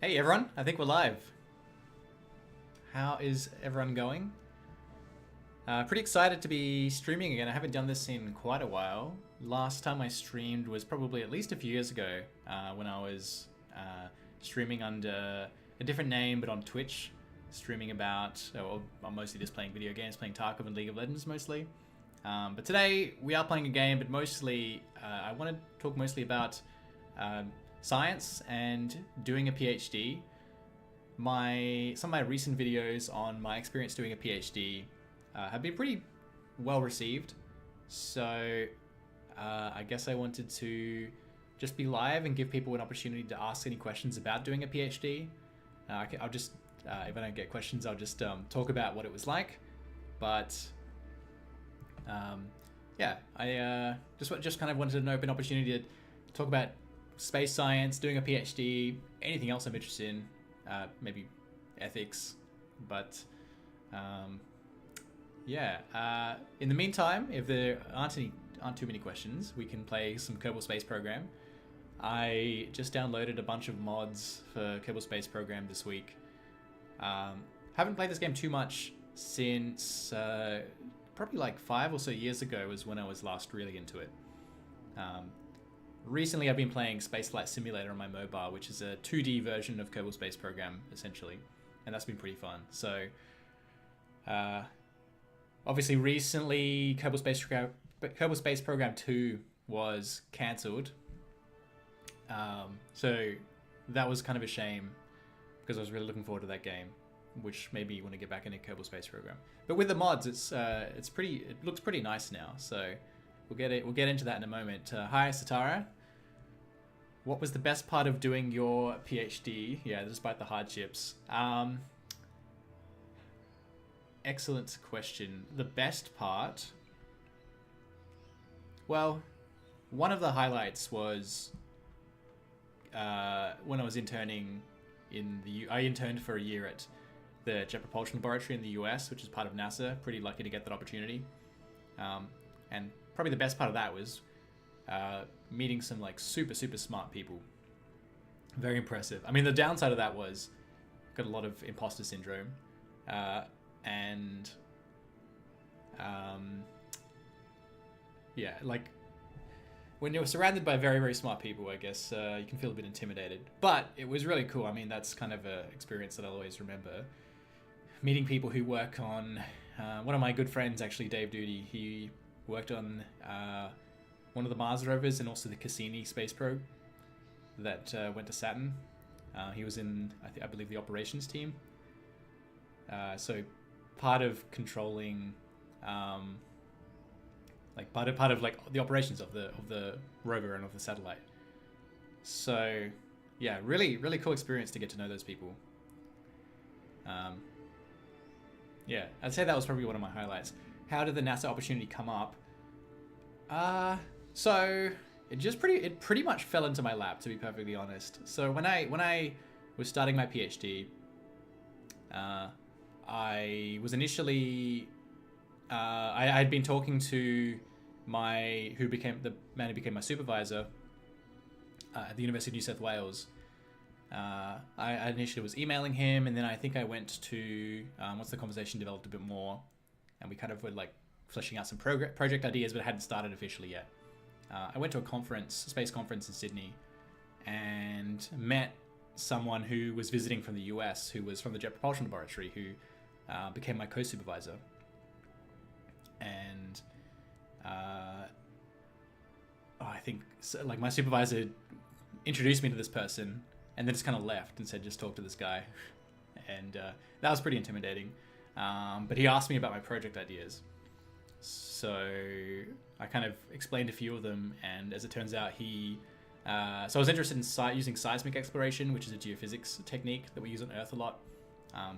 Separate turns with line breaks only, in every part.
Hey everyone, I think we're live. How is everyone going? Pretty excited to be streaming again. I haven't done this in quite a while. Last time I streamed was probably at least a few years ago when I was streaming under a different name but on Twitch. Streaming about, I'm mostly just playing video games, playing Tarkov and League of Legends mostly. But today we are playing a game, but mostly I want to talk mostly about science and doing a PhD. Some of my recent videos on my experience doing a PhD have been pretty well received. So I guess I wanted to just be live and give people an opportunity to ask any questions about doing a PhD. I'll just, if I don't get questions, I'll just talk about what it was like. But yeah, I just kind of wanted an open opportunity to talk about space science, doing a PhD, anything else I'm interested in, maybe ethics, but yeah. In the meantime, if there aren't too many questions, we can play some Kerbal Space Program. I just downloaded a bunch of mods for Kerbal Space Program this week. Haven't played this game too much since probably like 5 or so years ago was when I was last really into it. Recently, I've been playing Space Flight Simulator on my mobile, which is a 2D version of Kerbal Space Program, essentially, and that's been pretty fun. So, obviously, recently, Kerbal Space Program 2 was cancelled. So that was kind of a shame because I was really looking forward to that game, which made me want to get back into Kerbal Space Program. But with the mods, it looks pretty nice now. So we'll get into that in a moment. Hi, Satara. What was the best part of doing your PhD? Yeah, despite the hardships. Excellent question. The best part? Well, one of the highlights was when I was interning I interned for a year at the Jet Propulsion Laboratory in the US, which is part of NASA. Pretty lucky to get that opportunity. And probably the best part of that was meeting some like super smart people. Very impressive. I mean, the downside of that was got a lot of imposter syndrome, and yeah, like when you're surrounded by very smart people, I guess you can feel a bit intimidated. But it was really cool. I mean, that's kind of an experience that I'll always remember. Meeting people who work on one of my good friends, actually, Dave Duty. He worked on one of the Mars rovers and also the Cassini space probe that went to Saturn. He was in, I believe, the operations team. So part of controlling, like part of like the operations of the rover and of the satellite. So yeah, really cool experience to get to know those people. Yeah, I'd say that was probably one of my highlights. How did the NASA opportunity come up? So it pretty much fell into my lap, to be perfectly honest. So when I was starting my PhD, I was initially I had been talking to the man who became my supervisor at the University of New South Wales. I initially was emailing him, and then I think I went to once the conversation developed a bit more, and we kind of were like fleshing out some project ideas, but it hadn't started officially yet. I went to a space conference in Sydney, and met someone who was visiting from the US, who was from the Jet Propulsion Laboratory, who became my co-supervisor. And I think like my supervisor introduced me to this person, and then just kind of left and said, just talk to this guy. And that was pretty intimidating. But he asked me about my project ideas. So I kind of explained a few of them, and as it turns out, so I was interested in using seismic exploration, which is a geophysics technique that we use on Earth a lot,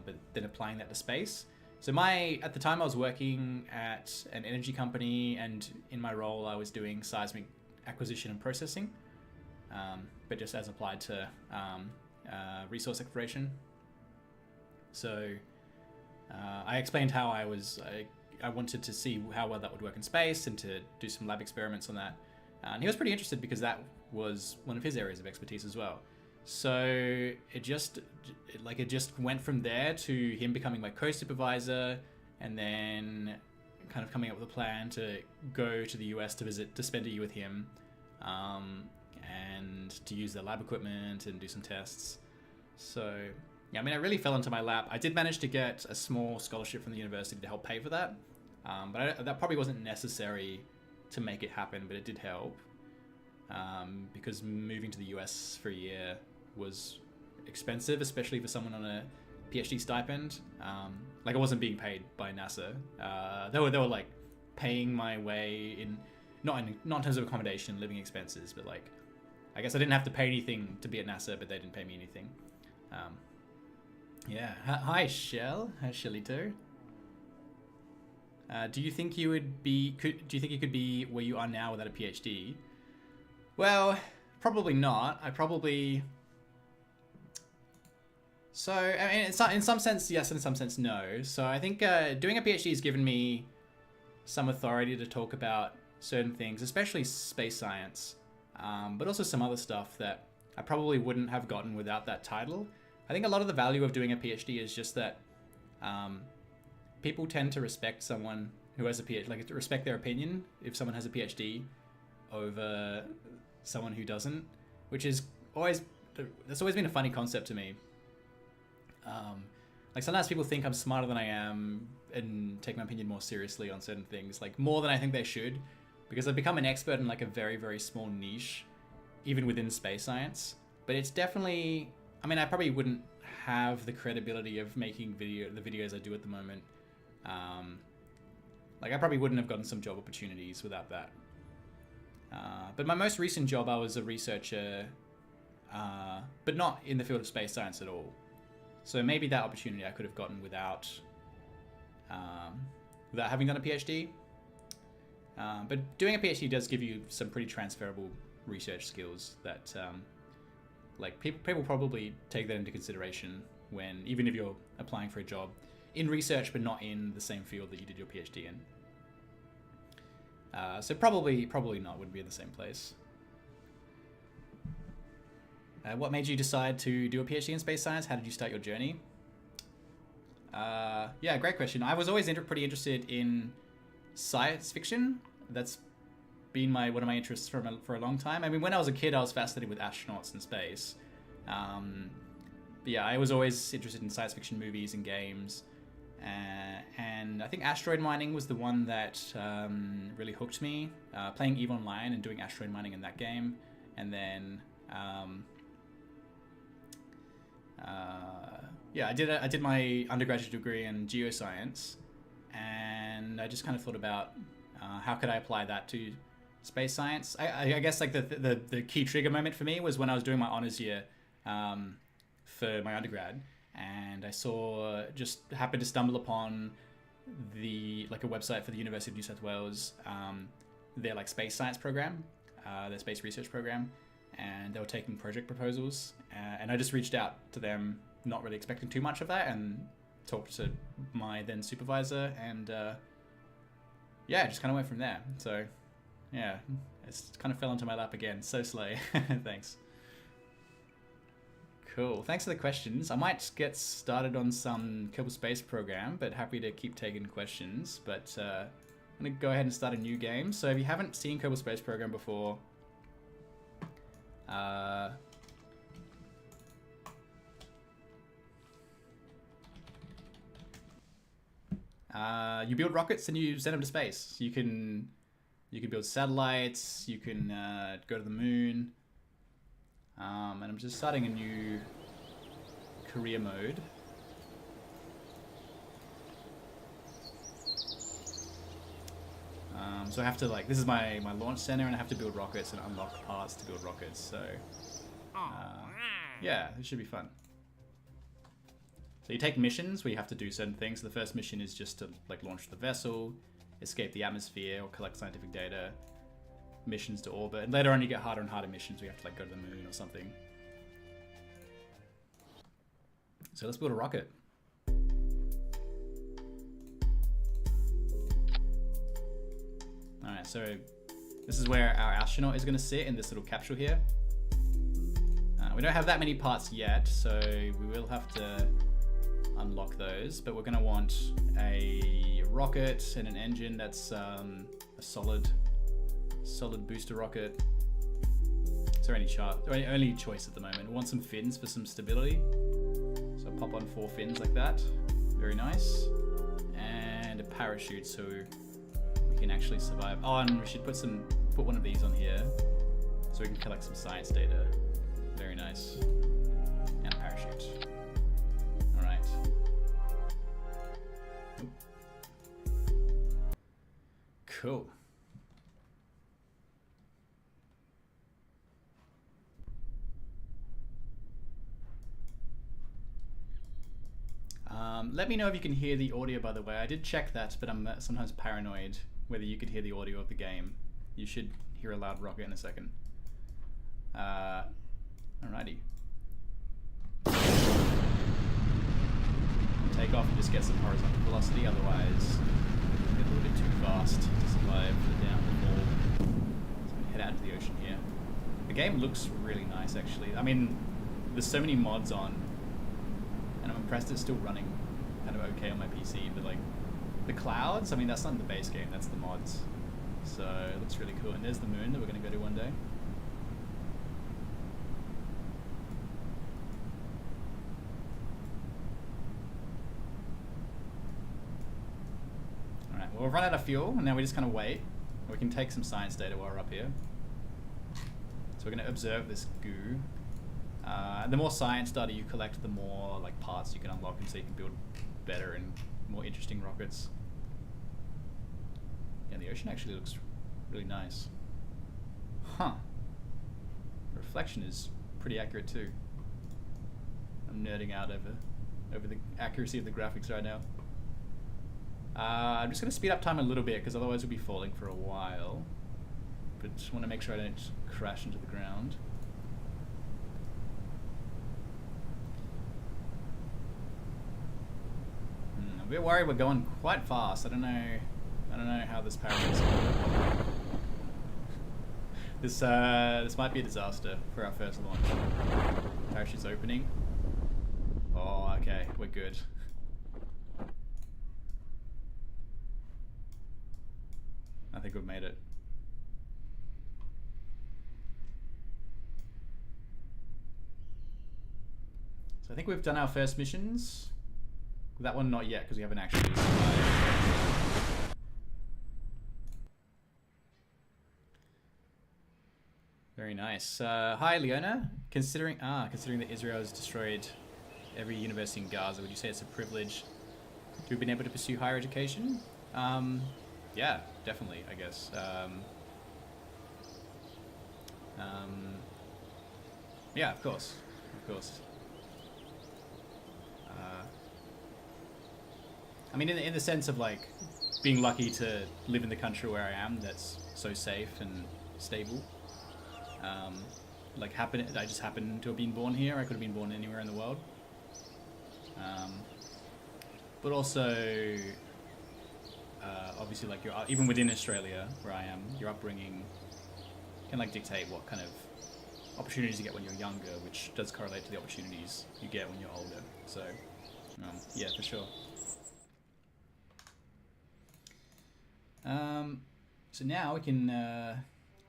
but then applying that to space. So at the time I was working at an energy company, and in my role I was doing seismic acquisition and processing, but just as applied to resource exploration. So I explained how I wanted to see how well that would work in space and to do some lab experiments on that. And he was pretty interested because that was one of his areas of expertise as well. So it just went from there to him becoming my co-supervisor, and then kind of coming up with a plan to go to the US to spend a year with him, and to use their lab equipment and do some tests. So yeah, I mean, it really fell into my lap. I did manage to get a small scholarship from the university to help pay for that, but that probably wasn't necessary to make it happen, but it did help, because moving to the US for a year was expensive, especially for someone on a PhD stipend. Like, I wasn't being paid by NASA. They were like paying my way in, not in terms of accommodation and living expenses, but like, I guess I didn't have to pay anything to be at NASA, but they didn't pay me anything. Yeah. Hi, Shell. Hi, Shellito. Do you think you could be where you are now without a PhD? Well, probably not. So, I mean, in some sense, yes, and in some sense, no. So I think doing a PhD has given me some authority to talk about certain things, especially space science, but also some other stuff that I probably wouldn't have gotten without that title. I think a lot of the value of doing a PhD is just that people tend to respect someone who has a PhD, like, to respect their opinion if someone has a PhD over someone who doesn't, which is that's always been a funny concept to me. Like, sometimes people think I'm smarter than I am and take my opinion more seriously on certain things, like more than I think they should, because I've become an expert in like a very, very small niche, even within space science. But it's definitely, I mean, I probably wouldn't have the credibility of making the videos I do at the moment. Like, I probably wouldn't have gotten some job opportunities without that. But my most recent job, I was a researcher, but not in the field of space science at all. So maybe that opportunity I could have gotten without having done a PhD. But doing a PhD does give you some pretty transferable research skills that, like, people probably take that into consideration when, even if you're applying for a job in research but not in the same field that you did your PhD in. So probably not, wouldn't be in the same place. What made you decide to do a PhD in space science? How did you start your journey? Yeah, great question. I was always pretty interested in science fiction. That's been one of my interests for a long time. I mean, when I was a kid, I was fascinated with astronauts in space. But yeah, I was always interested in science fiction movies and games. And I think asteroid mining was the one that really hooked me. Playing EVE Online and doing asteroid mining in that game. And then... yeah, I did my undergraduate degree in geoscience, and I just kind of thought about how could I apply that to space science. I guess like the key trigger moment for me was when I was doing my honors year for my undergrad, and I happened to stumble upon a website for the University of New South Wales, their like space science program, their space research program. And they were taking project proposals, and I just reached out to them, not really expecting too much of that, and talked to my then supervisor, and yeah, it just kind of went from there. So yeah, it kind of fell into my lap again. So slay. Thanks. Cool. Thanks for the questions. I might get started on some Kerbal Space Program, but happy to keep taking questions. But I'm gonna go ahead and start a new game. So if you haven't seen Kerbal Space Program before, you build rockets and you send them to space. You can build satellites. You can go to the moon. And I'm just starting a new career mode. So I have to, like, this is my launch center, and I have to build rockets and unlock parts to build rockets. So yeah, this should be fun. So you take missions where you have to do certain things. So the first mission is just to like launch the vessel, escape the atmosphere, or collect scientific data. Missions to orbit, and later on you get harder and harder missions where you have to like go to the moon or something. So let's build a rocket. Alright, so this is where our astronaut is going to sit in this little capsule here. We don't have that many parts yet, so we will have to unlock those, but we're going to want a rocket and an engine that's a solid booster rocket. Is there any chart? Only choice at the moment. We want some fins for some stability. So pop on 4 fins like that. Very nice. And a parachute so we can actually survive. Oh, and we should put one of these on here so we can collect some science data. Very nice. And a parachute. Alright. Cool. Let me know if you can hear the audio, by the way. I did check that, but I'm sometimes paranoid whether you could hear the audio of the game. You should hear a loud rocket in a second. Alrighty. Take off and just get some horizontal velocity, otherwise get a little bit too fast to survive down the fall. So we head out into the ocean here. The game looks really nice, actually. I mean, there's so many mods on, and I'm impressed it's still running kind of okay on my PC, but like the clouds, I mean, that's not in the base game, that's the mods. So it looks really cool. And there's the moon that we're going to go to one day. Alright, well, we've run out of fuel, and now we just kind of wait. We can take some science data while we're up here. So we're going to observe this goo. The more science data you collect, the more like parts you can unlock, and so you can build better and more interesting rockets. Yeah, the ocean actually looks really nice. Huh. The reflection is pretty accurate too. I'm nerding out over the accuracy of the graphics right now. I'm just going to speed up time a little bit, because otherwise we'll be falling for a while. But just want to make sure I don't crash into the ground. I'm a bit worried we're going quite fast. I don't know how this parachute's going to work. This might be a disaster for our first launch. Parachute's opening. Oh, okay, we're good. I think we've made it. So I think we've done our first missions. That one not yet, because we haven't actually survived. Very nice. Hi, Leona. Considering that Israel has destroyed every university in Gaza, would you say it's a privilege to have been able to pursue higher education? Yeah, definitely, I guess. Yeah, of course. I mean, in the sense of like being lucky to live in the country where I am, that's so safe and stable. Like I just happened to have been born here. I could have been born anywhere in the world. But also, obviously, like even within Australia, where I am, your upbringing can like dictate what kind of opportunities you get when you're younger, which does correlate to the opportunities you get when you're older. So, yeah, for sure. So now we can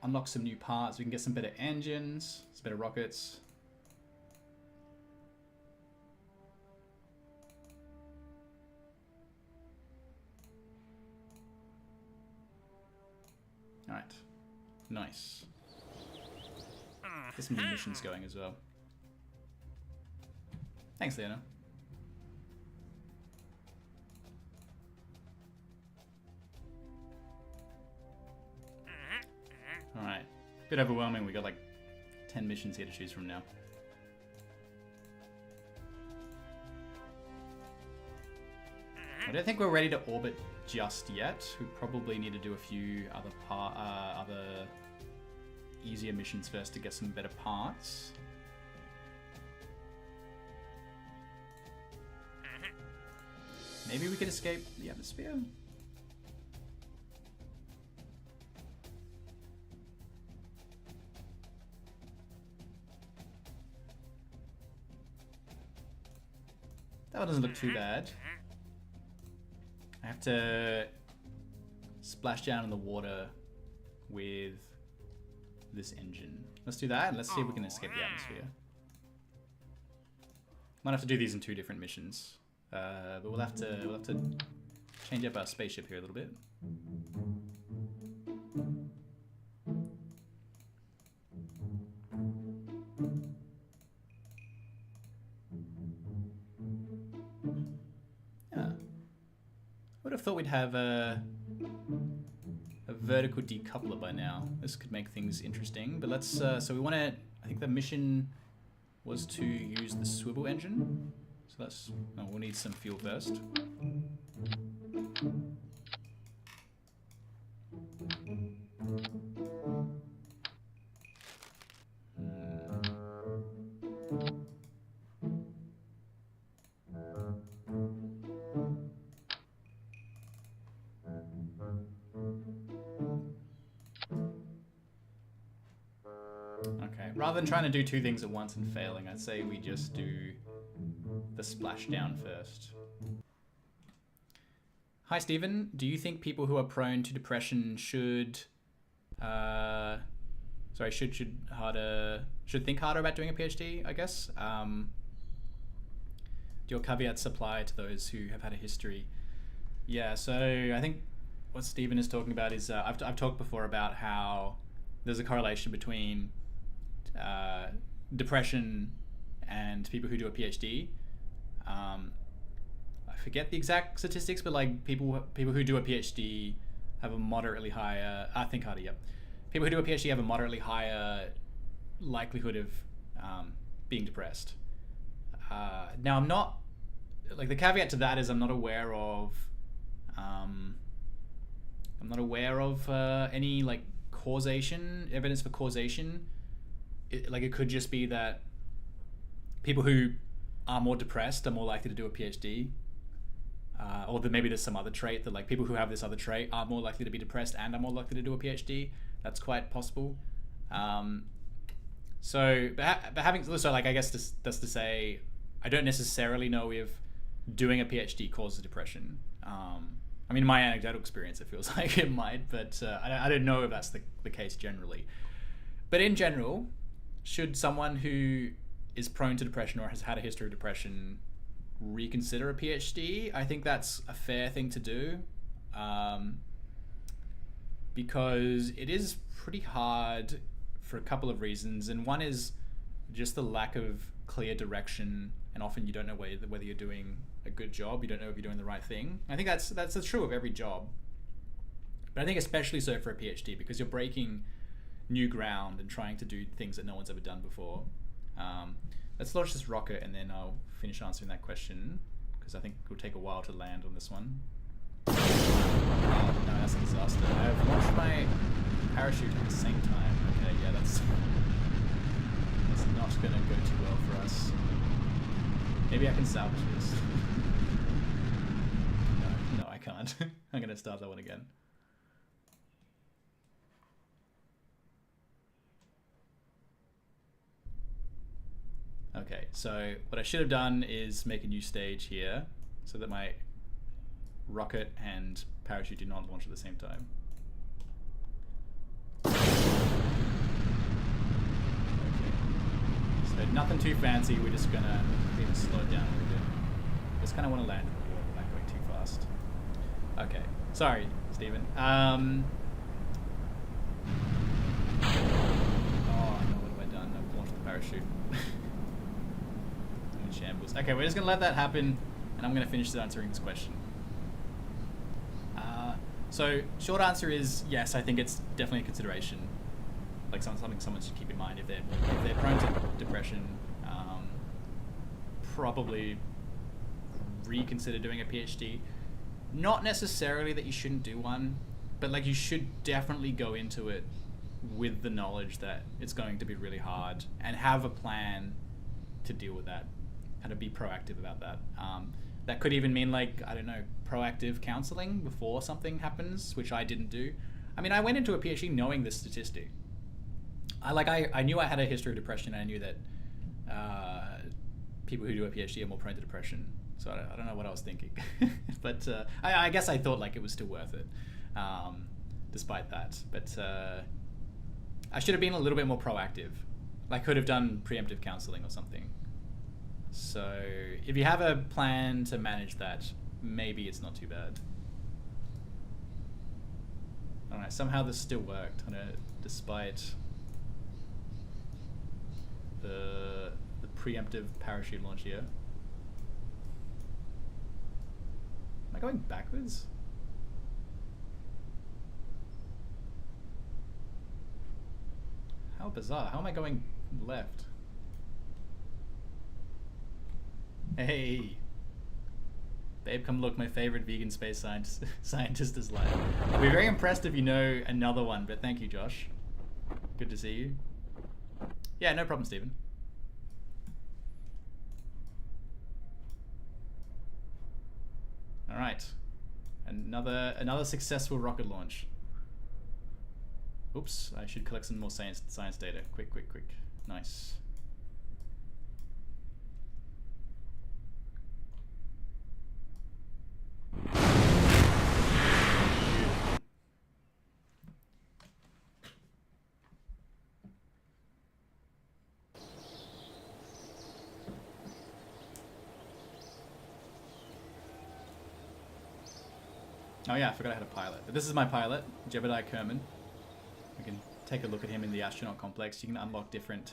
unlock some new parts. We can get some better engines, some better rockets. All right, nice. Get some new missions going as well. Thanks, Leona. Alright. Bit overwhelming. We got like 10 missions here to choose from now. I don't think we're ready to orbit just yet. We probably need to do a few other easier missions first to get some better parts. Maybe we could escape the atmosphere? That one doesn't look too bad. I have to splash down in the water with this engine. Let's do that, and let's see if we can escape the atmosphere. Might have to do these in 2 different missions, but we'll have to change up our spaceship here a little bit. Yeah. Would have thought we'd have a vertical decoupler by now. This could make things interesting, but let's, so we want to, I think the mission was to use the swivel engine. So that's, oh, we'll need some fuel first. Rather than trying to do 2 things at once and failing, I'd say we just do the splashdown first. Hi Stephen, do you think people who are prone to depression should think harder about doing a PhD, I guess? Do your caveats apply to those who have had a history? Yeah, so I think what Stephen is talking about is, I've talked before about how there's a correlation between depression and people who do a PhD. I forget the exact statistics, but like people who do a PhD have a moderately higher. Think harder. Yep. People who do a PhD have a moderately higher likelihood of being depressed. Now I'm not, like, the caveat to that is I'm not aware of any like evidence for causation. It could just be that people who are more depressed are more likely to do a PhD, or that maybe there's some other trait that, like, people who have this other trait are more likely to be depressed and are more likely to do a PhD. That's quite possible. I guess that's to say, I don't necessarily know if doing a PhD causes depression. I mean, in my anecdotal experience, it feels like it might, but I don't know if that's the case generally. But in general, should someone who is prone to depression or has had a history of depression reconsider a PhD? I think that's a fair thing to do, because it is pretty hard for a couple of reasons, and one is just the lack of clear direction, and often you don't know whether you're doing a good job. You don't know if you're doing the right thing. I think that's true of every job, but I think especially so for a PhD, because you're breaking new ground and trying to do things that no one's ever done before. Let's launch this rocket and then I'll finish answering that question, because I think it will take a while to land on this one. Oh, no, that's a disaster. I've launched my parachute at the same time. Okay, yeah, that's not going to go too well for us. Maybe I can salvage this. No, I can't. I'm going to start that one again. Okay, so what I should have done is make a new stage here so that my rocket and parachute do not launch at the same time. Okay. So nothing too fancy, we're just gonna slow it down a little bit. Just kind of want to land in the water without going too fast. Okay, sorry, Stephen. Oh no, what have I done? I've launched the parachute. Shambles. Okay, we're just gonna let that happen, and I'm gonna finish answering this question. So short answer is yes, I think it's definitely a consideration, like something someone should keep in mind if they're prone to depression. Probably reconsider doing a PhD. Not necessarily that you shouldn't do one, but like you should definitely go into it with the knowledge that it's going to be really hard and have a plan to deal with that. How to be proactive about that. That could even mean, like, I don't know, proactive counseling before something happens, which I didn't do. I mean, I went into a PhD knowing this statistic. I knew I had a history of depression, and I knew that people who do a PhD are more prone to depression. So I don't know what I was thinking. But I guess I thought like it was still worth it, despite that. But I should have been a little bit more proactive. I could have done preemptive counseling or something. So if you have a plan to manage that, maybe it's not too bad. Alright, somehow this still worked, despite the preemptive parachute launch here. Am I going backwards? How bizarre. How am I going left? Hey! Babe, come look, my favorite vegan space scientist is live. I'll be very impressed if you know another one, but thank you, Josh. Good to see you. Yeah, no problem, Stephen. Alright. Another successful rocket launch. Oops, I should collect some more science data. Quick. Nice. Oh yeah, I forgot I had a pilot. But this is my pilot, Jebediah Kerman. We can take a look at him in the astronaut complex. You can unlock different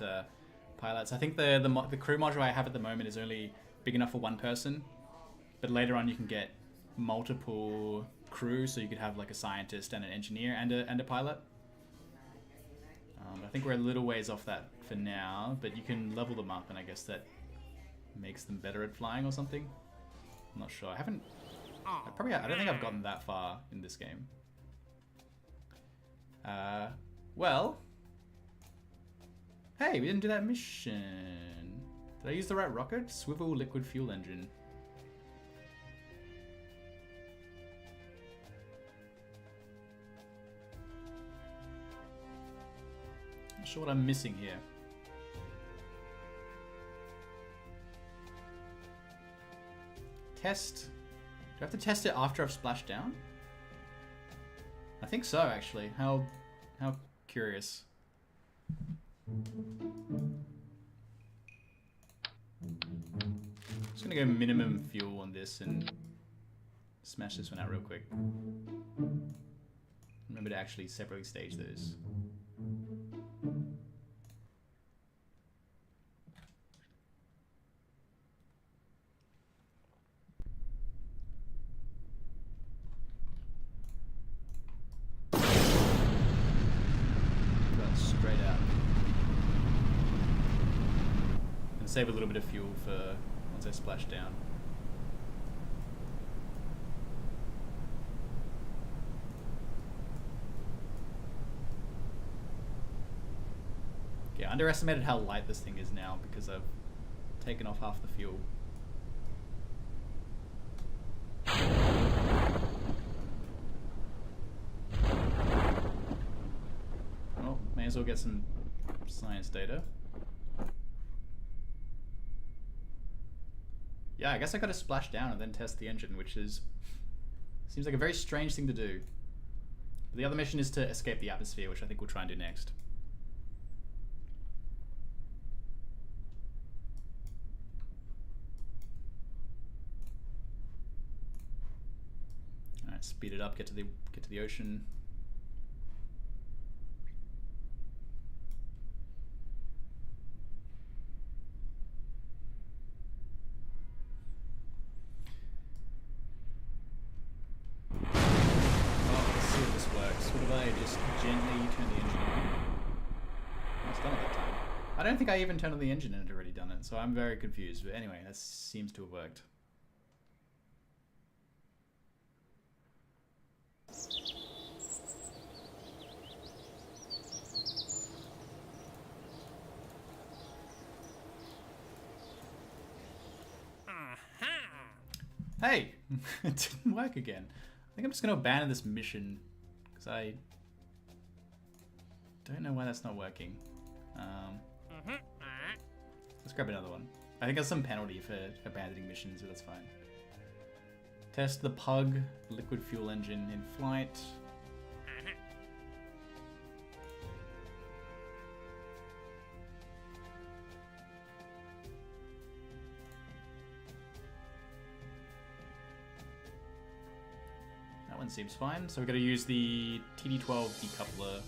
pilots. I think the crew module I have at the moment is only big enough for one person, but later on you can get multiple crew, so you could have like a scientist and an engineer and a pilot. I think we're a little ways off that for now, but you can level them up, and I guess that makes them better at flying or something. I'm not sure. I don't think I've gotten that far in this game. Well, hey, we didn't do that mission. Did I use the right rocket? Swivel liquid fuel engine. Not sure what I'm missing here. Test. Do I have to test it after I've splashed down? I think so, actually. How curious. Just gonna go minimum fuel on this and smash this one out real quick. Remember to actually separately stage those. Straight out. And save a little bit of fuel for once I splash down. Yeah, I underestimated how light this thing is now because I've taken off half the fuel. May as well get some science data. Yeah, I guess I gotta splash down and then test the engine, which seems like a very strange thing to do. But the other mission is to escape the atmosphere, which I think we'll try and do next. Alright, speed it up, get to the ocean. I don't think I even turned on the engine and had already done it, so I'm very confused. But anyway, that seems to have worked. Hey! It didn't work again. I think I'm just going to abandon this mission because I don't know why that's not working. Let's grab another one. I think there's some penalty for abandoning missions, but that's fine. Test the Pug liquid fuel engine in flight. That one seems fine. So we're going to use the TD12 decoupler.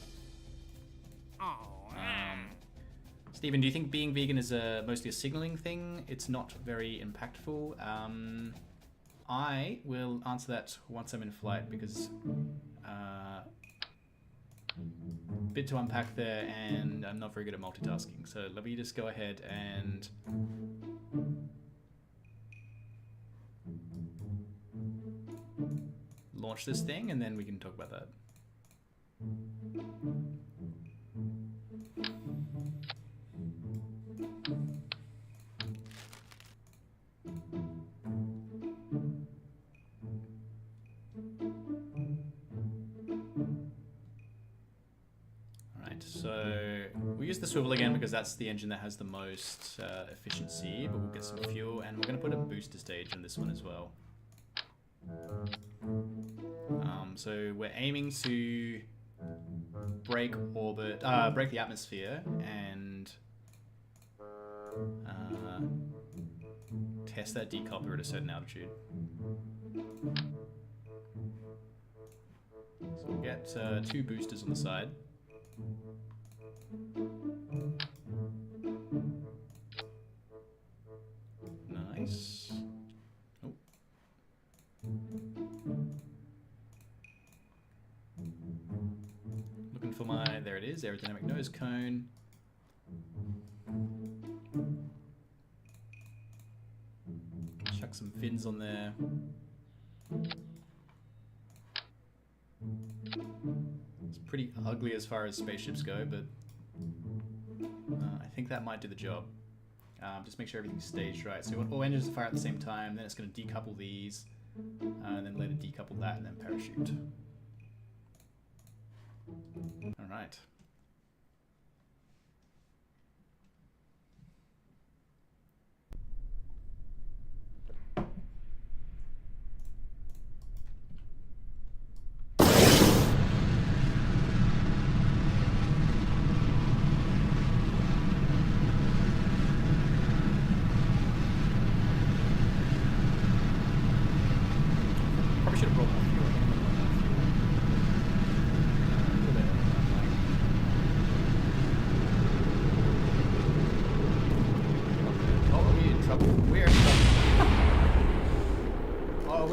Stephen, do you think being vegan is mostly a signaling thing? It's not very impactful. I will answer that once I'm in flight because bit to unpack there, and I'm not very good at multitasking. So let me just go ahead and launch this thing, and then we can talk about that. So we'll use the swivel again because that's the engine that has the most efficiency, but we'll get some fuel, and we're going to put a booster stage on this one as well. So we're aiming to break orbit, break the atmosphere, and test that decoupler at a certain altitude. So we'll get 2 boosters on the side. Nice. Oh. Looking for my, there it is, aerodynamic nose cone. Chuck some fins on there. It's pretty ugly as far as spaceships go, but I think that might do the job. Just make sure everything's staged right. So we want all engines to fire at the same time, then it's going to decouple these, and then later decouple that, and then parachute. Alright.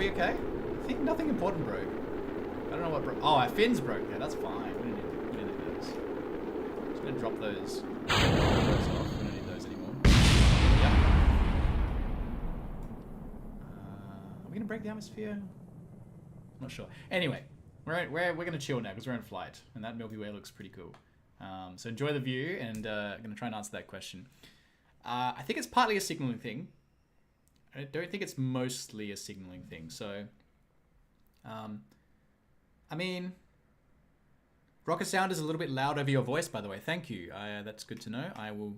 Okay? I think nothing important broke. I don't know what broke. Oh, our fins broke. Yeah, that's fine. We don't need those. Just gonna drop those. Those off. We don't need those anymore. Yep. Are we gonna break the atmosphere? I'm not sure. Anyway, we're gonna chill now because we're in flight, and that Milky Way looks pretty cool. So enjoy the view, and I'm gonna try and answer that question. I think it's partly a signaling thing. I don't think it's mostly a signaling thing. So, I mean, rocket sound is a little bit loud over your voice, by the way. Thank you. That's good to know. I will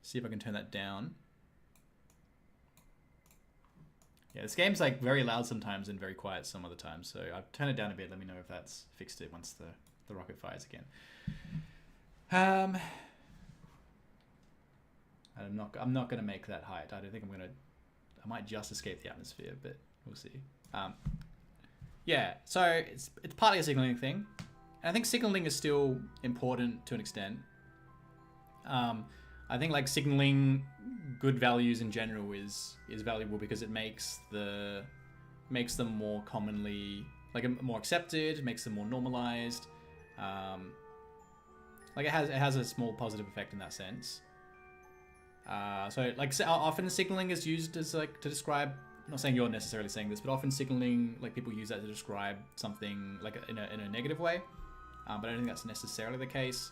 see if I can turn that down. Yeah, this game's like very loud sometimes and very quiet some other times. So I'll turn it down a bit. Let me know if that's fixed it once the rocket fires again. I'm not gonna make that height. I don't think I'm gonna. I might just escape the atmosphere, but we'll see. Yeah, so it's partly a signaling thing. And I think signaling is still important to an extent. I think like signaling good values in general is valuable because it makes them more commonly, like more accepted, makes them more normalized. Like it has a small positive effect in that sense. So like often signaling is used as like to describe, I'm not saying you're necessarily saying this, but often signaling, like people use that to describe something like in a negative way, but I don't think that's necessarily the case.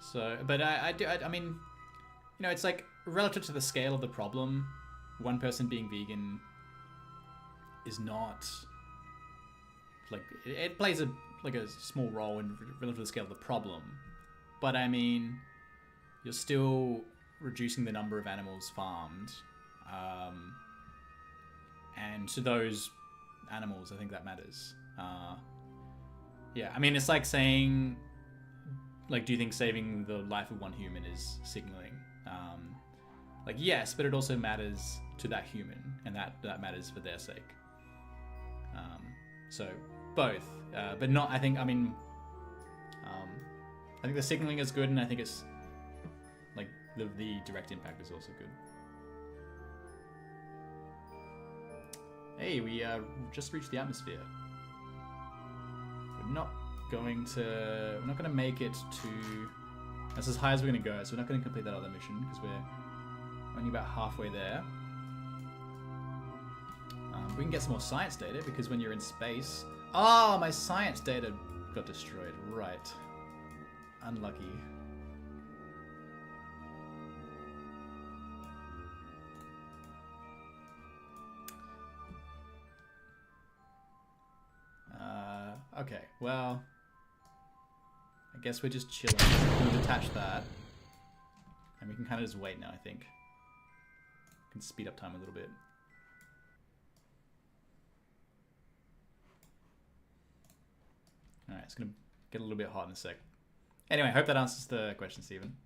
So, but I mean, you know, it's like relative to the scale of the problem, one person being vegan is not like, it plays a small role in relative to the scale of the problem, but I mean, you're still reducing the number of animals farmed And to those animals, I think that matters. Yeah, I mean, it's like saying, like, do you think saving the life of one human is signaling? Like, yes, but it also matters to that human, and that matters for their sake. So both, but not. I think the signaling is good, and I think it's like the direct impact is also good. Hey, we just reached the atmosphere. We're not going to make it to. That's as high as we're going to go, so we're not going to complete that other mission because we're only about halfway there. We can get some more science data because when you're in space... Oh, my science data got destroyed. Right. Unlucky. Okay, well... I guess we're just chilling. We'll detach that. And we can kind of just wait now, I think. We can speed up time a little bit. Alright, it's going to get a little bit hot in a sec. Anyway, I hope that answers the question, Stephen.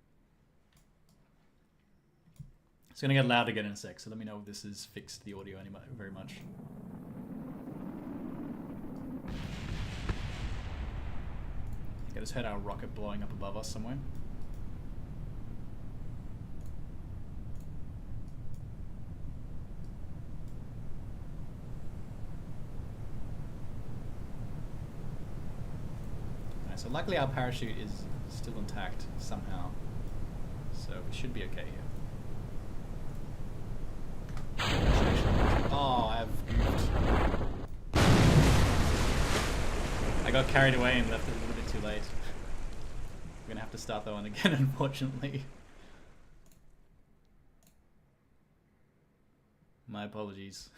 It's going to get loud again in a sec, so let me know if this has fixed the audio very much. I just heard our rocket blowing up above us somewhere. So luckily our parachute is still intact somehow, so we should be okay here. Oh, I've goofed. I got carried away and left it a little bit too late. We're gonna have to start that one again, unfortunately. My apologies.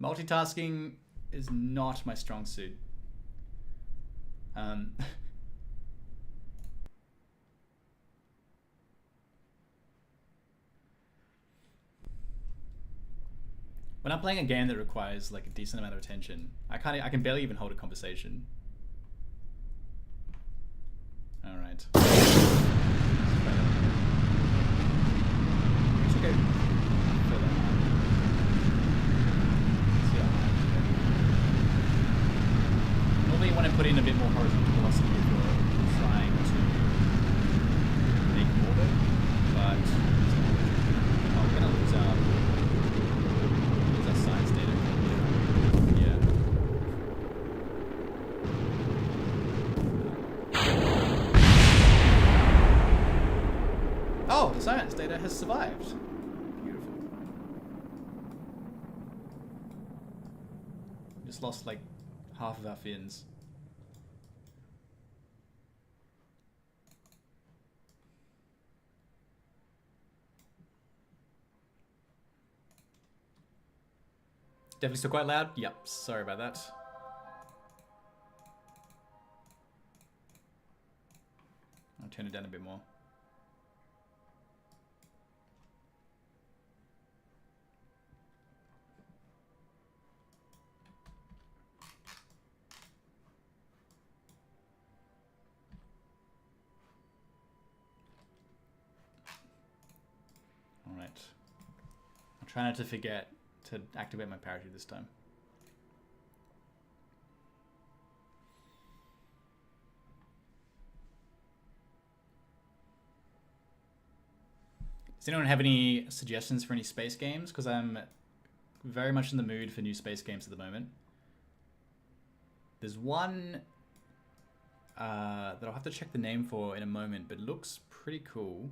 Multitasking is not my strong suit. When I'm playing a game that requires like a decent amount of attention, I can barely even hold a conversation. All right. We should go further on. See how high we go. Normally you want to put in a bit more horizontal velocity if you're trying to make orbit, but we're going to lose our science data. Yeah. Oh, the science data has survived. Beautiful. Just lost like half of our fins. Definitely still quite loud? Yep, sorry about that. I'll turn it down a bit more. All right. I'll try not to forget to activate my parachute this time. Does anyone have any suggestions for any space games? Because I'm very much in the mood for new space games at the moment. There's one that I'll have to check the name for in a moment, but it looks pretty cool.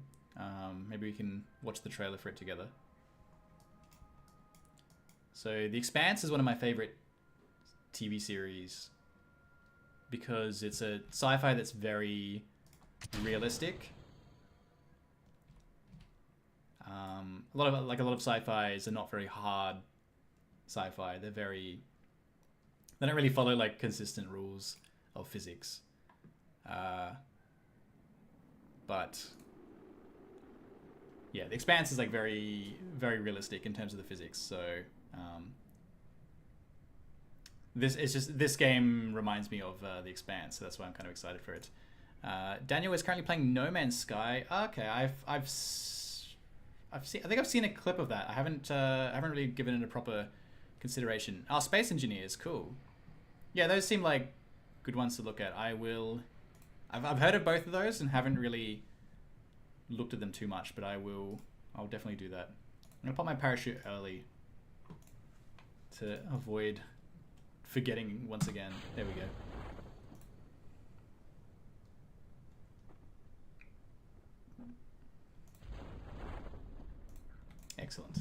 Maybe we can watch the trailer for it together. So The Expanse is one of my favorite TV series because it's a sci-fi that's very realistic. A lot of sci-fis are not very hard sci-fi. They don't really follow like consistent rules of physics. But yeah, the Expanse is like very, very realistic in terms of the physics. So this game reminds me of the Expanse, so that's why I'm kind of excited for it. Daniel is currently playing No Man's Sky. Okay, I've seen. I think I've seen a clip of that. I haven't really given it a proper consideration. Oh, Space Engineers, cool. Yeah, those seem like good ones to look at. I've heard of both of those and haven't really looked at them too much, but I'll definitely do that. I'm gonna pop my parachute early to avoid forgetting once again. There we go. Excellent.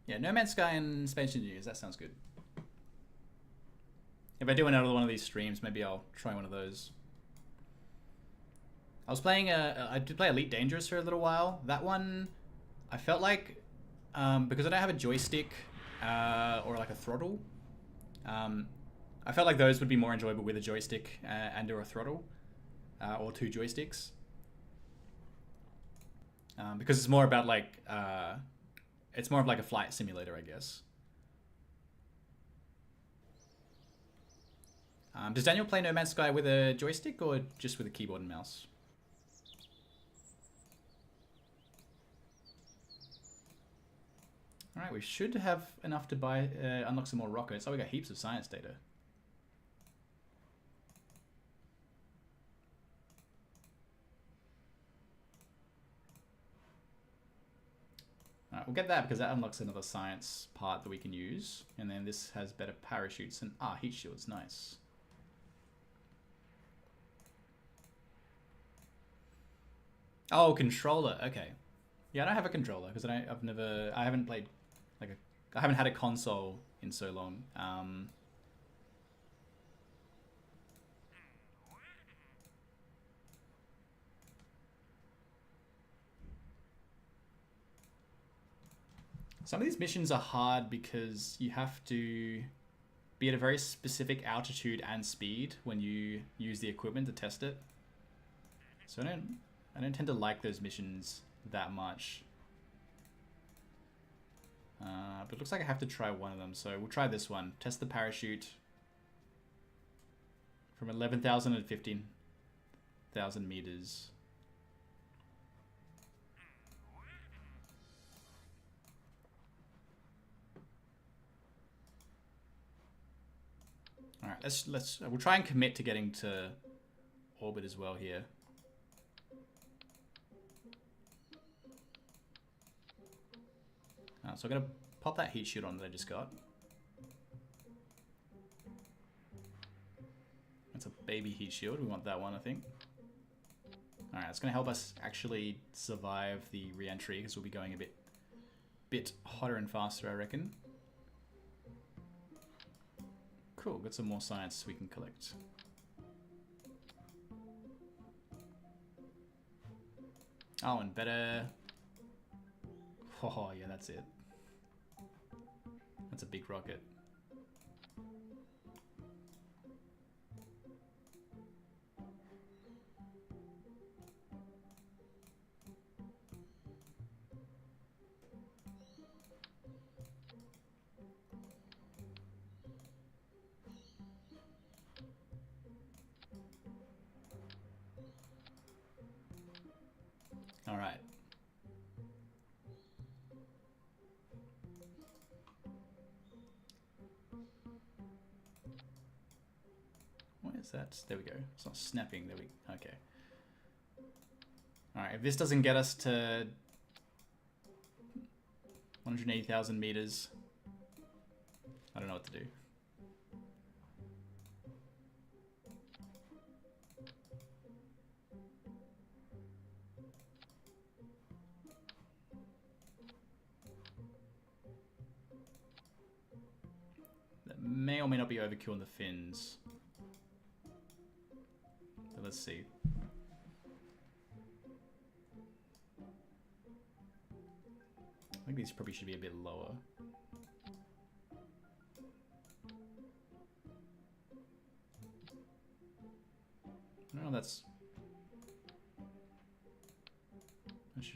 Yeah, No Man's Sky and Space Engineers, that sounds good. If I do another one of these streams, maybe I'll try one of those. I was playing I did play Elite Dangerous for a little while. That one, I felt like, because I don't have a joystick or like a throttle, I felt like those would be more enjoyable with a joystick and or a throttle, or two joysticks. Because it's more about like, it's more of like a flight simulator, I guess. Does Daniel play No Man's Sky with a joystick or just with a keyboard and mouse? Alright, we should have enough to buy unlock some more rockets. Oh, we got heaps of science data. Alright, we'll get that because that unlocks another science part that we can use. And then this has better parachutes and heat shields, nice. Oh, controller, okay. Yeah, I don't have a controller because I haven't played I haven't had a console in so long. Some of these missions are hard because you have to be at a very specific altitude and speed when you use the equipment to test it. So I don't tend to like those missions that much. But it looks like I have to try one of them, so we'll try this one. Test the parachute from 11,000 and 15,000 meters. All right, we'll try and commit to getting to orbit as well here. So I'm gonna pop that heat shield on that I just got. That's a baby heat shield. We want that one, I think. All right, it's gonna help us actually survive the re-entry because we'll be going a bit hotter and faster, I reckon. Cool, got some more science we can collect. Oh, and better. Oh yeah, that's it. That's a big rocket. All right. What is that? There we go. It's not snapping. There we. Okay. All right. If this doesn't get us to 180,000 meters, I don't know what to do. That may or may not be overkill on the fins. But let's see. I think these probably should be a bit lower. Oh, that's...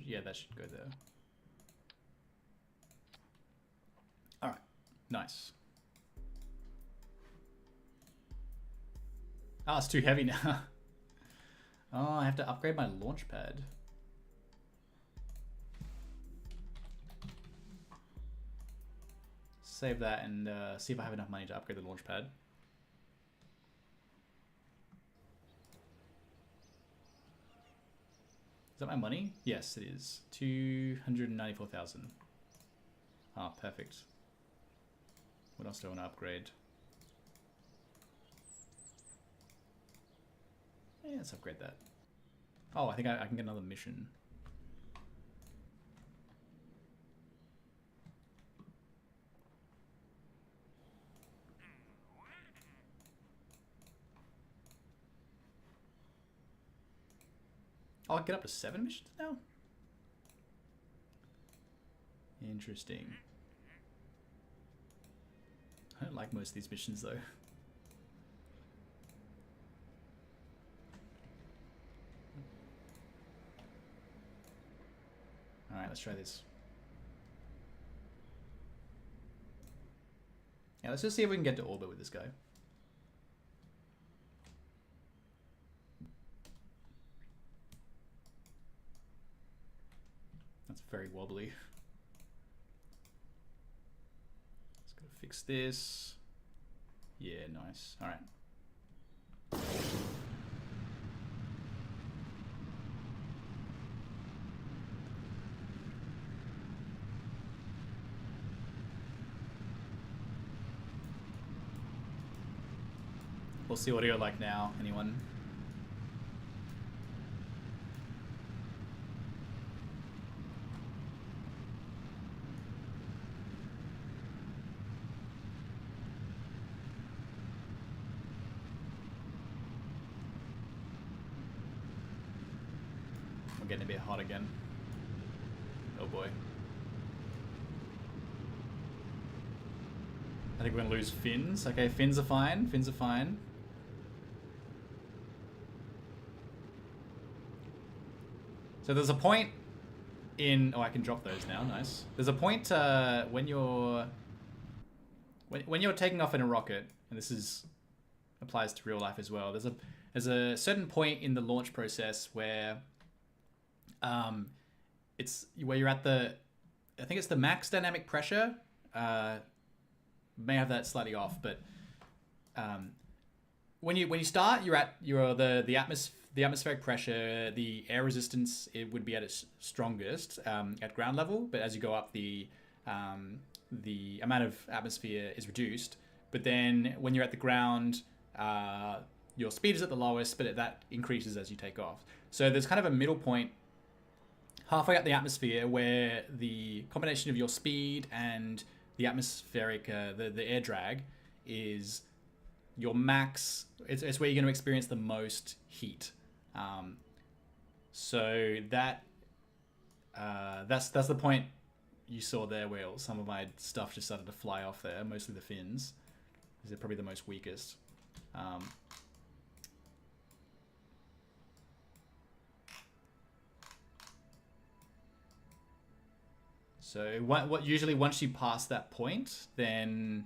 yeah, that should go there. Alright, nice. Oh, it's too heavy now. Oh, I have to upgrade my launch pad. Save that and see if I have enough money to upgrade the launch pad. Is that my money? Yes, it is. 294,000. Ah, perfect. What else do I want to upgrade? Yeah, let's upgrade that. Oh, I think I can get another mission. Oh, I get up to 7 missions now? Interesting. I don't like most of these missions though. Alright, let's try this. Yeah, let's just see if we can get to orbit with this guy. That's very wobbly. Just gotta fix this. Yeah, nice. Alright. We'll see what you're like now. Anyone? We're getting a bit hot again. Oh boy. I think we're gonna lose fins. Okay, fins are fine. Fins are fine. So there's a point in... oh, I can drop those now. Nice. There's a point when you're taking off in a rocket, and this is applies to real life as well. There's a certain point in the launch process where it's where you're at the... I think it's the max dynamic pressure. May have that slightly off, but when you start, you're at the atmospheric pressure, the air resistance, it would be at its strongest at ground level, but as you go up, the amount of atmosphere is reduced. But then when you're at the ground, your speed is at the lowest, but that increases as you take off. So there's kind of a middle point halfway up the atmosphere where the combination of your speed and the atmospheric, the air drag is your max. It's where you're going to experience the most heat. So that's the point you saw there where some of my stuff just started to fly off there. Mostly the fins, because they're probably the most weakest. So what usually once you pass that point, then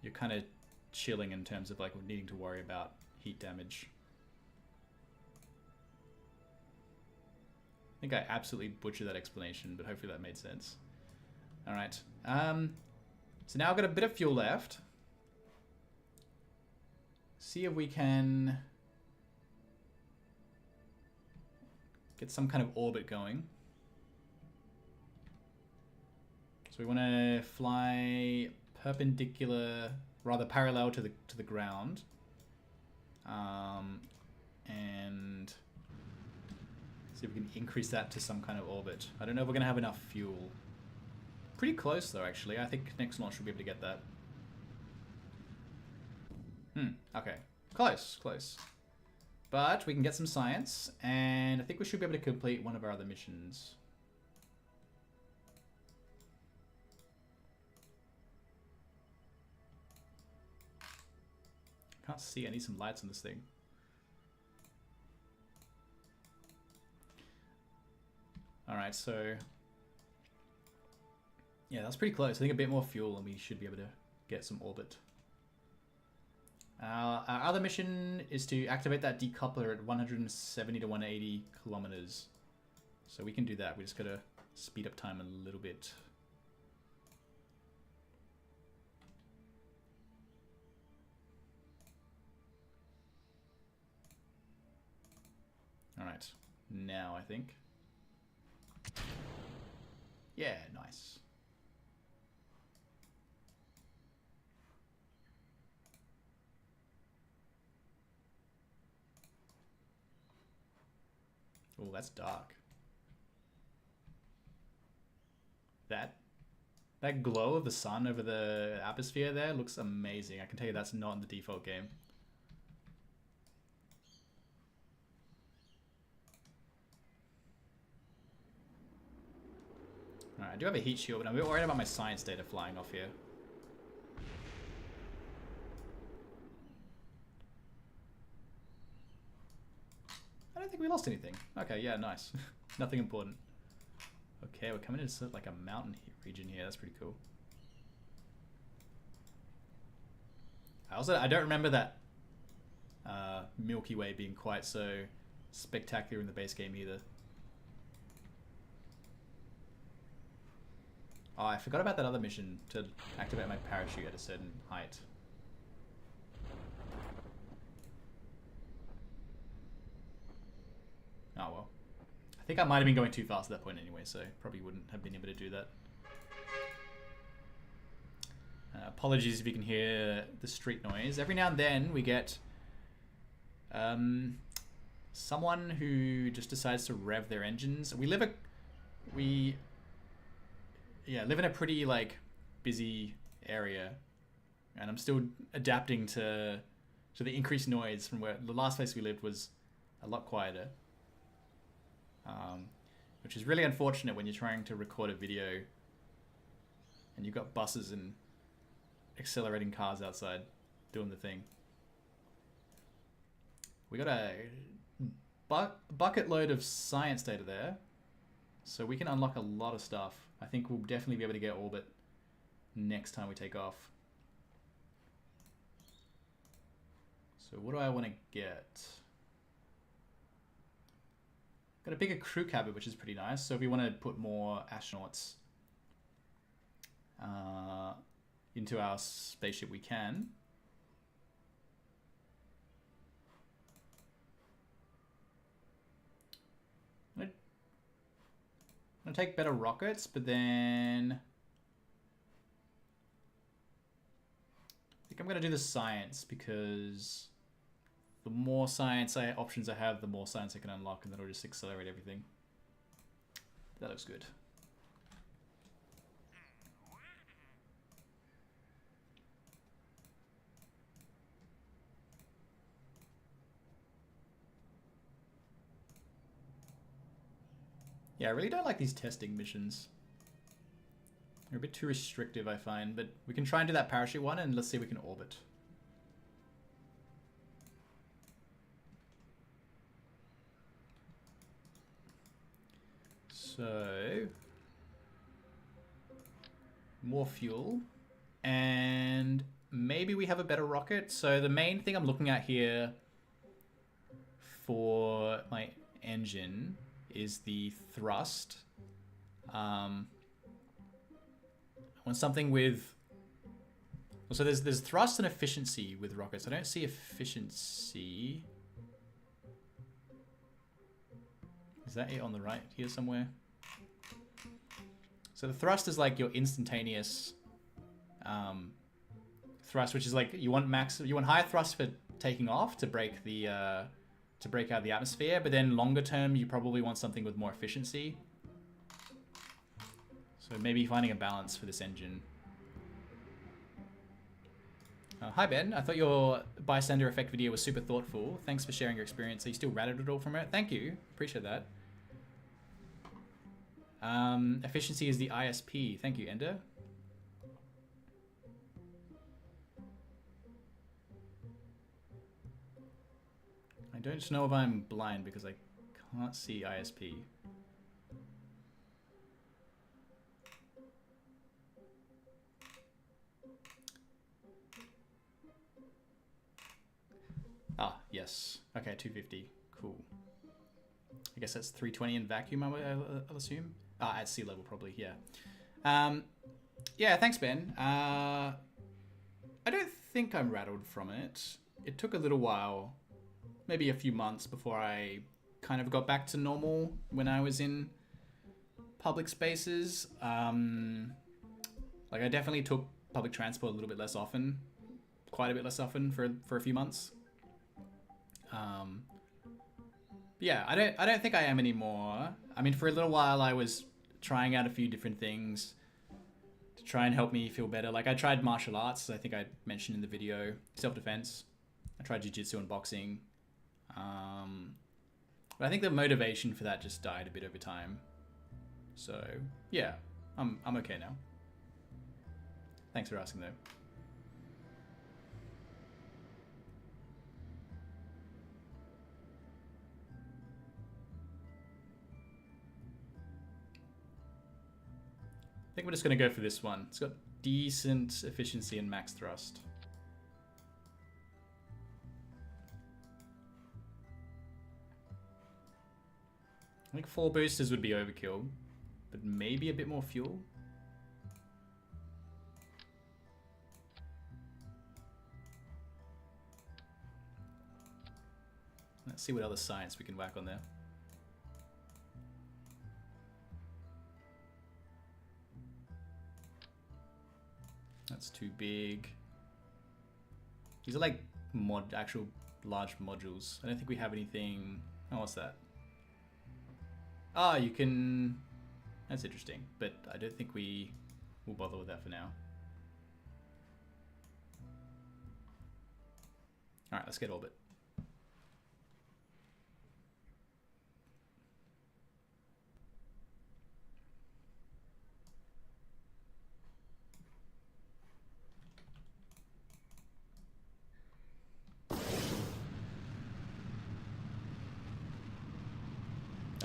you're kind of chilling in terms of like needing to worry about heat damage. I think I absolutely butchered that explanation, but hopefully that made sense. All right. So now I've got a bit of fuel left. See if we can get some kind of orbit going. So we want to fly perpendicular, rather parallel to the ground, and see if we can increase that to some kind of orbit. I don't know if we're going to have enough fuel. Pretty close though, actually. I think next launch we'll be able to get that. Okay. Close, close. But we can get some science, and I think we should be able to complete one of our other missions. Can't see. I need some lights on this thing. Alright, so... yeah, that's pretty close. I think a bit more fuel and we should be able to get some orbit. Our other mission is to activate that decoupler at 170 to 180 kilometers. So we can do that. We just gotta speed up time a little bit. Alright, now I think. Yeah, nice. Oh, that's dark. That glow of the sun over the atmosphere there looks amazing. I can tell you that's not in the default game. Alright, I do have a heat shield, but I'm a bit worried about my science data flying off here. I don't think we lost anything. Okay, yeah, nice. Nothing important. Okay, we're coming into like a mountain region here. That's pretty cool. I don't remember that Milky Way being quite so spectacular in the base game either. Oh, I forgot about that other mission to activate my parachute at a certain height. Oh well. I think I might have been going too fast at that point anyway, so probably wouldn't have been able to do that. Apologies if you can hear the street noise. Every now and then we get someone who just decides to rev their engines. We live in a pretty like busy area, and I'm still adapting to the increased noise from where the last place we lived was a lot quieter. Which is really unfortunate when you're trying to record a video and you've got buses and accelerating cars outside doing the thing. We got a bucket load of science data there, so we can unlock a lot of stuff. I think we'll definitely be able to get orbit next time we take off. So what do I want to get? Got a bigger crew cabin, which is pretty nice. So if we want to put more astronauts into our spaceship, we can. I'm gonna take better rockets, but then I think I'm gonna do the science, because the more science options I have, the more science I can unlock, and that'll just accelerate everything. That looks good. Yeah, I really don't like these testing missions. They're a bit too restrictive, I find, but we can try and do that parachute one, and let's see if we can orbit. So, more fuel, and maybe we have a better rocket. So the main thing I'm looking at here for my engine is the thrust. I want something with... So there's thrust and efficiency with rockets. I don't see efficiency. Is that it on the right here somewhere? So the thrust is like your instantaneous thrust, which is like you want high thrust for taking off to break the to break out the atmosphere, but then longer term you probably want something with more efficiency. So maybe finding a balance for this engine. Hi Ben, I thought your bystander effect video was super thoughtful. Thanks for sharing your experience. Are you still rattled at all from it? Thank you, appreciate that. Efficiency is the ISP. Thank you, Ender. I don't know if I'm blind because I can't see ISP. Ah, yes. Okay, 250. Cool. I guess that's 320 in vacuum, I'll assume. At sea level, probably, yeah. Yeah, thanks, Ben. I don't think I'm rattled from it. It took a little while, maybe a few months, before I kind of got back to normal when I was in public spaces. Like, I definitely took public transport a little bit less often, quite a bit less often for a few months. Yeah, I don't think I am anymore. I mean, for a little while I was trying out a few different things to try and help me feel better. Like, I tried martial arts, I think I mentioned in the video, self-defense. I tried jiu-jitsu and boxing. But I think the motivation for that just died a bit over time. So, yeah, I'm okay now. Thanks for asking, though. I think we're just going to go for this one. It's got decent efficiency and max thrust. I think 4 boosters would be overkill, but maybe a bit more fuel. Let's see what other science we can whack on there. That's too big. These are like actual large modules. I don't think we have anything. Oh, what's that? Ah, you can. That's interesting, but I don't think we will bother with that for now. All right, let's get orbit.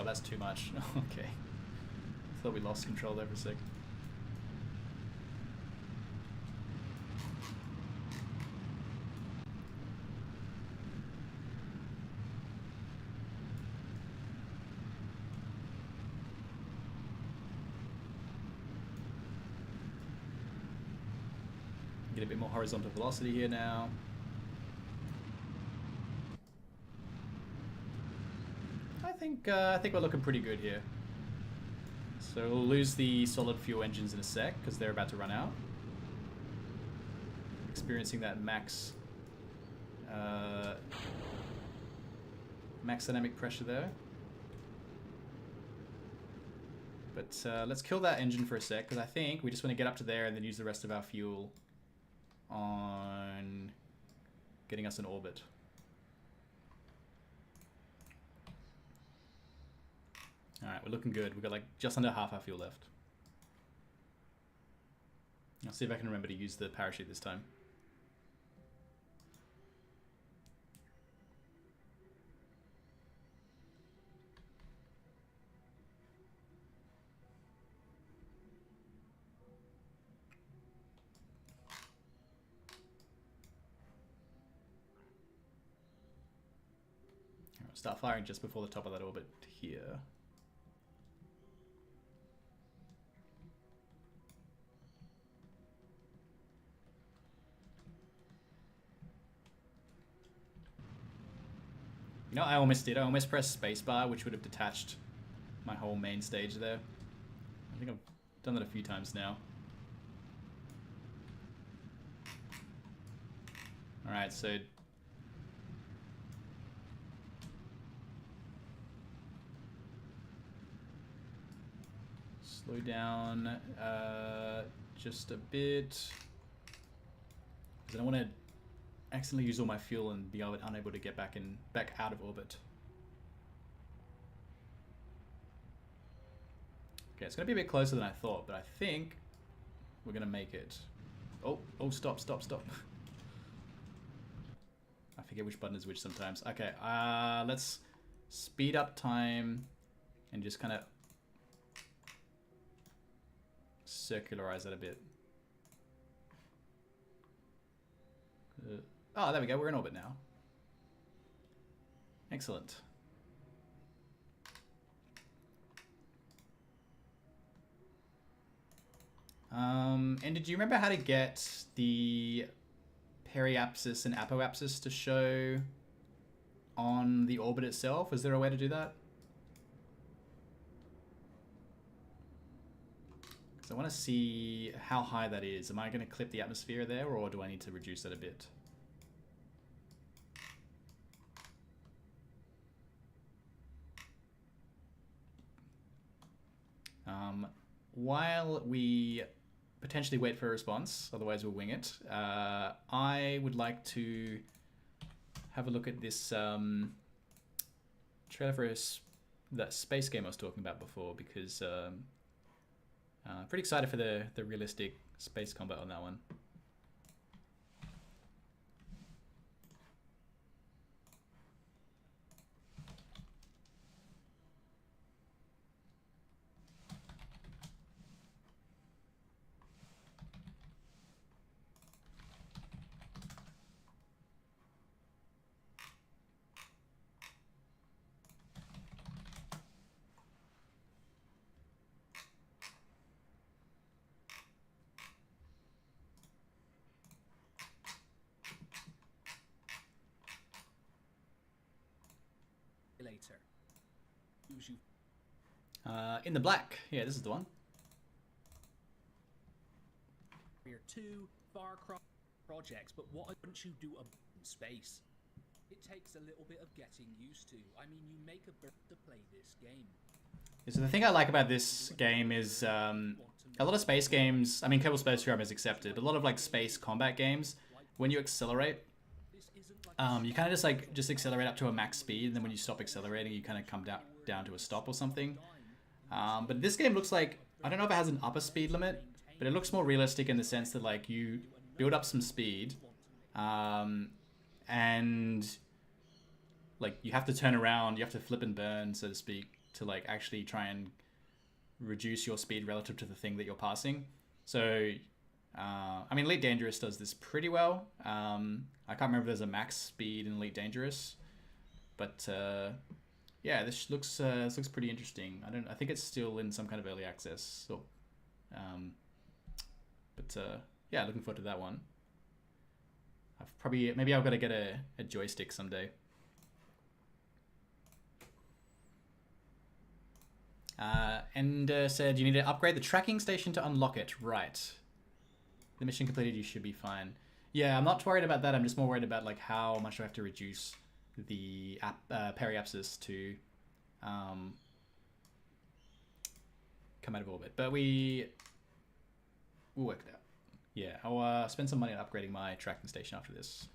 Oh, that's too much. Okay. I thought we lost control there for a sec. Get a bit more horizontal velocity here now. I think we're looking pretty good here. So we'll lose the solid fuel engines in a sec because they're about to run out. Experiencing that max dynamic pressure there. But let's kill that engine for a sec because I think we just want to get up to there and then use the rest of our fuel on getting us in orbit. Alright, we're looking good. We've got like just under half our fuel left. I'll see if I can remember to use the parachute this time. Alright, start firing just before the top of that orbit here. You know, I almost did. I almost pressed spacebar, which would have detached my whole main stage there. I think I've done that a few times now. Alright, so... slow down just a bit. Because I don't want to accidentally use all my fuel and be unable to get back out of orbit. Okay, it's going to be a bit closer than I thought, but I think we're going to make it. Oh, stop. I forget which button is which sometimes. Okay, let's speed up time and just kind of circularize that a bit. Oh, there we go. We're in orbit now. Excellent. And did you remember how to get the periapsis and apoapsis to show on the orbit itself? Is there a way to do that? Because I want to see how high that is. Am I going to clip the atmosphere there, or do I need to reduce it a bit? While we potentially wait for a response, otherwise we'll wing it, I would like to have a look at this trailer for that space game I was talking about before, because pretty excited for the realistic space combat on that one. In the black. Yeah, this is the one.
Two Far Cry projects, but why don't you do a space? It takes a little bit of getting used to. I mean, you make a bird to play this game.
Yeah, so the thing I like about this game is a lot of space games, I mean, Kerbal Space Program is accepted, but a lot of like space combat games, when you accelerate, you kind of just accelerate up to a max speed, and then when you stop accelerating, you kind of come down to a stop or something. But this game looks like, I don't know if it has an upper speed limit, but it looks more realistic in the sense that like you build up some speed, and like you have to turn around, you have to flip and burn, so to speak, to like actually try and reduce your speed relative to the thing that you're passing. So, I mean, Elite Dangerous does this pretty well. I can't remember if there's a max speed in Elite Dangerous, but yeah, this looks pretty interesting. I think it's still in some kind of early access. So, yeah, looking forward to that one. Maybe I've got to get a joystick someday. And said you need to upgrade the tracking station to unlock it. Right. The mission completed, you should be fine. Yeah, I'm not worried about that. I'm just more worried about like how much I have to reduce the periapsis to come out of orbit. But we'll work it out. Yeah, I'll spend some money on upgrading my tracking station after this.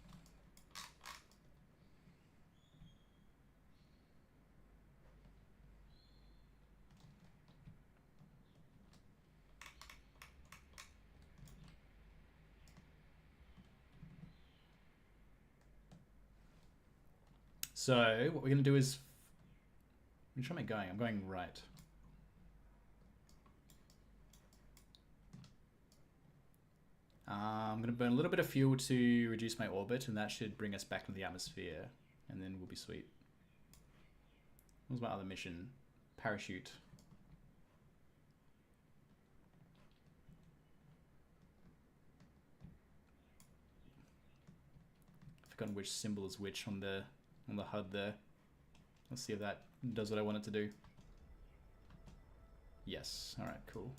So what we're going to do is, which way am I going? I'm going right. I'm going to burn a little bit of fuel to reduce my orbit, and that should bring us back into the atmosphere, and then we'll be sweet. What was my other mission? Parachute. I've forgotten which symbol is which on the HUD there. Let's see if that does what I want it to do. Yes. All right, cool.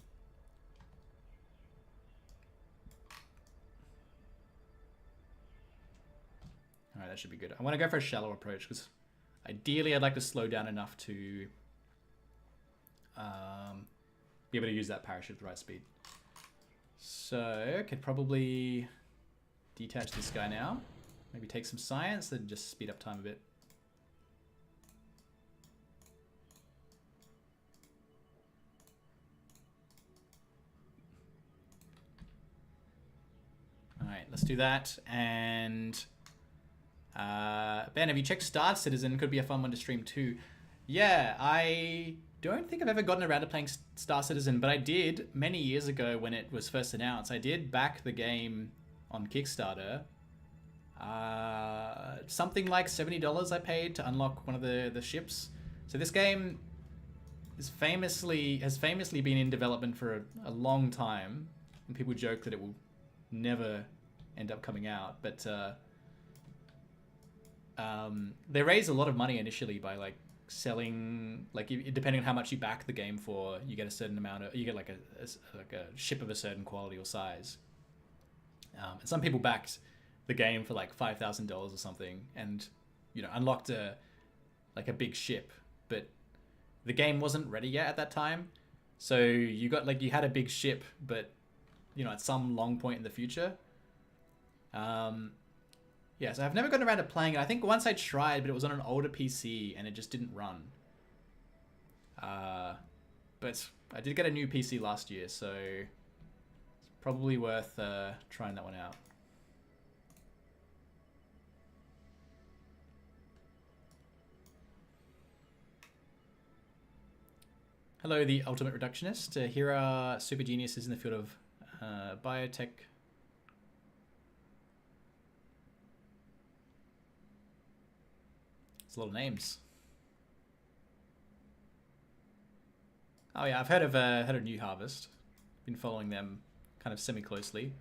All right, that should be good. I want to go for a shallow approach because ideally I'd like to slow down enough to be able to use that parachute at the right speed. So I could probably detach this guy now. Maybe take some science and just speed up time a bit. All right, let's do that. And Ben, have you checked Star Citizen? Could be a fun one to stream too. Yeah, I don't think I've ever gotten around to playing Star Citizen, but I did many years ago when it was first announced. I did back the game on Kickstarter. Something like $70 I paid to unlock one of the ships. So this game has famously been in development for a long time, and people joke that it will never end up coming out. But they raise a lot of money initially by like selling, like depending on how much you back the game for, you get a certain amount of, you get like a ship of a certain quality or size. And some people backed the game for like $5,000 or something, and unlocked a big ship, but the game wasn't ready yet at that time. So you had a big ship, but at some long point in the future. Yeah, so I've never gotten around to playing it. I think once I tried, but it was on an older PC and it just didn't run. But I did get a new PC last year, so it's probably worth trying that one out. Hello, the Ultimate Reductionist. Here are super geniuses in the field of biotech. It's a lot of names. Oh yeah, I've heard of New Harvest. Been following them kind of semi-closely.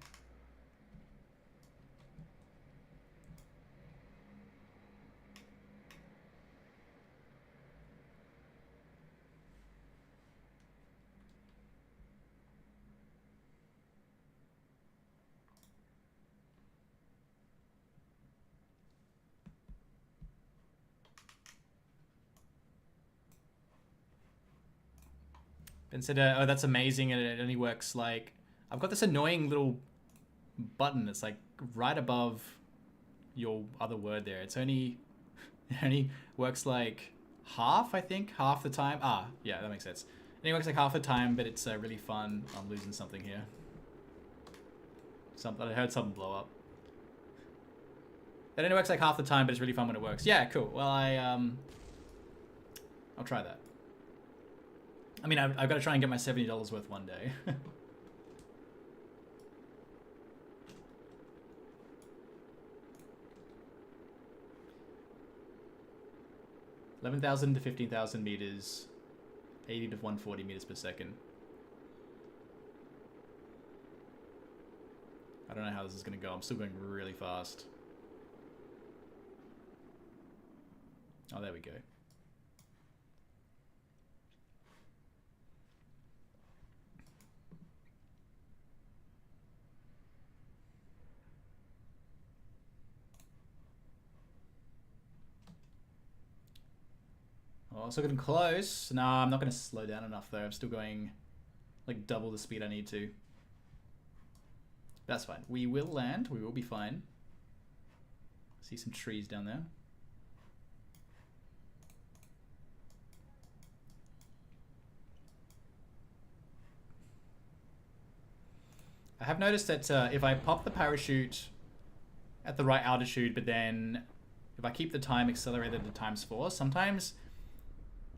Ben said, oh, that's amazing, and it only works like... I've got this annoying little button that's like right above your other word there. It's only... It only works like half, I think. Half the time. Ah, yeah, that makes sense. It only works like half the time, but it's really fun. I'm losing something here. I heard something blow up. It only works like half the time, but it's really fun when it works. Yeah, cool. Well, I'll try that. I mean, I've got to try and get my $70 worth one day. (11,000 to 15,000 meters, 80 to 140 meters per second. I don't know how this is going to go. I'm still going really fast. Oh, there we go. Oh, still getting close. No, I'm not going to slow down enough though. I'm still going like double the speed I need to. That's fine. We will land. We will be fine. See some trees down there. I have noticed that if I pop the parachute at the right altitude, but then if I keep the time accelerated to ×4, sometimes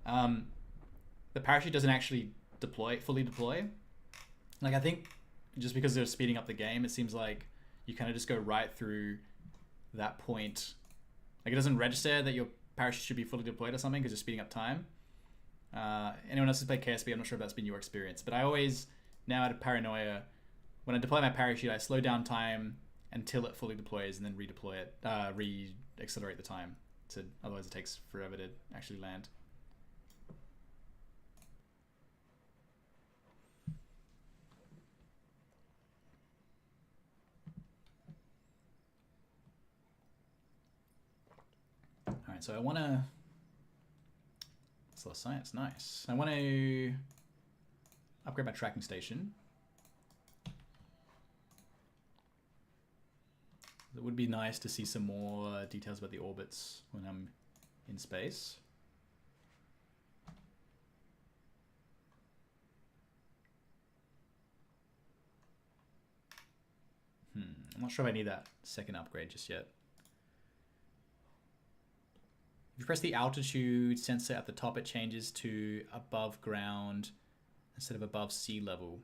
the parachute doesn't actually fully deploy. Like, I think just because they're speeding up the game, it seems like you kind of just go right through that point. Like, it doesn't register that your parachute should be fully deployed or something because you're speeding up time. Anyone else who's played KSP, I'm not sure if that's been your experience, but I always, now out of paranoia, when I deploy my parachute, I slow down time until it fully deploys and then redeploy it, re-accelerate the time. So otherwise it takes forever to actually land. Alright, so I want to... It's a lot of science, nice. I want to upgrade my tracking station. It would be nice to see some more details about the orbits when I'm in space. I'm not sure if I need that second upgrade just yet. If you press the altitude sensor at the top, it changes to above ground instead of above sea level.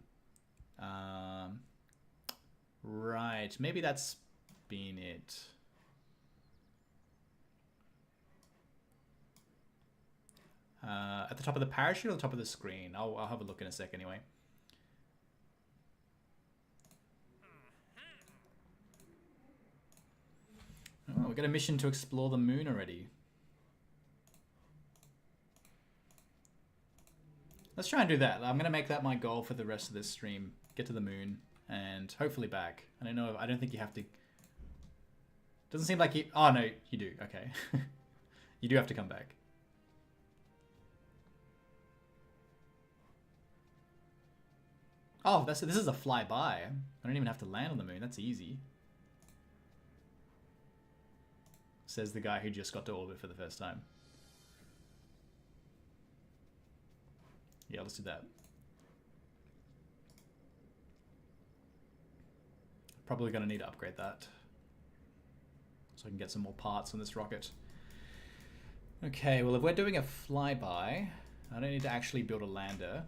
Right, maybe that's been it. at the top of the parachute or the top of the screen? I'll have a look in a sec anyway. Oh, we got a mission to explore the moon already. Let's try and do that. I'm going to make that my goal for the rest of this stream. Get to the moon and hopefully back. I don't know. I don't think you have to... Doesn't seem like you... Oh, no, you do. Okay. You do have to come back. Oh, this is a flyby. I don't even have to land on the moon. That's easy. Says the guy who just got to orbit for the first time. Yeah, let's do that. Probably going to need to upgrade that, so I can get some more parts on this rocket. Okay, well if we're doing a flyby, I don't need to actually build a lander.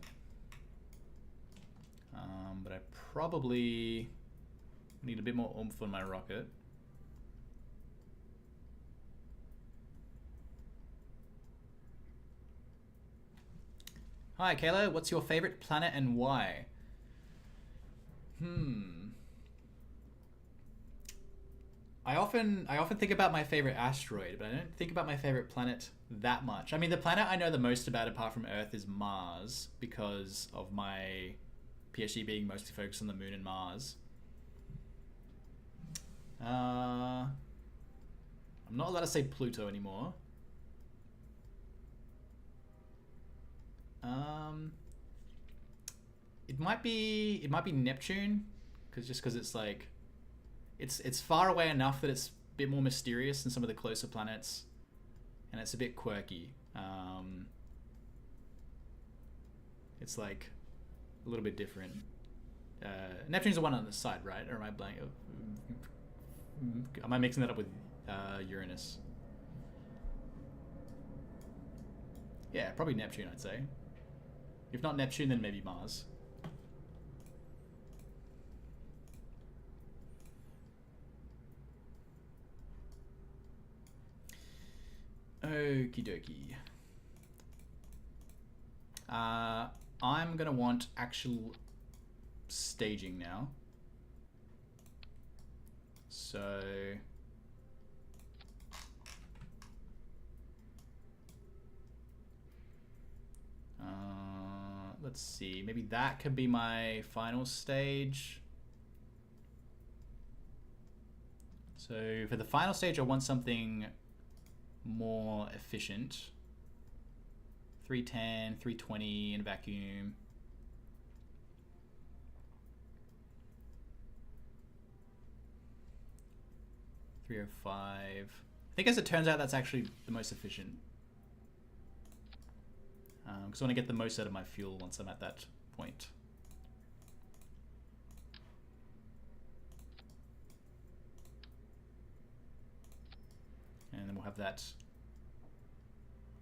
But I probably need a bit more oomph on my rocket. Hi Kayla, what's your favorite planet and why? I often think about my favorite asteroid, but I don't think about my favorite planet that much. I mean, the planet I know the most about apart from Earth is Mars, because of my PhD being mostly focused on the moon and Mars. I'm not allowed to say Pluto anymore. It might be Neptune, because it's like it's far away enough that it's a bit more mysterious than some of the closer planets, and it's a bit quirky. It's like a little bit different. Neptune's the one on the side, right? Or am I blank? Am I mixing that up with Uranus? Yeah, probably Neptune, I'd say. If not Neptune, then maybe Mars. Okie dokie. I'm gonna want actual staging now. So let's see, maybe that could be my final stage. So for the final stage, I want something more efficient. 310, 320 in vacuum. .305. I think as it turns out, that's actually the most efficient. Because I want to get the most out of my fuel once I'm at that point. And then we'll have that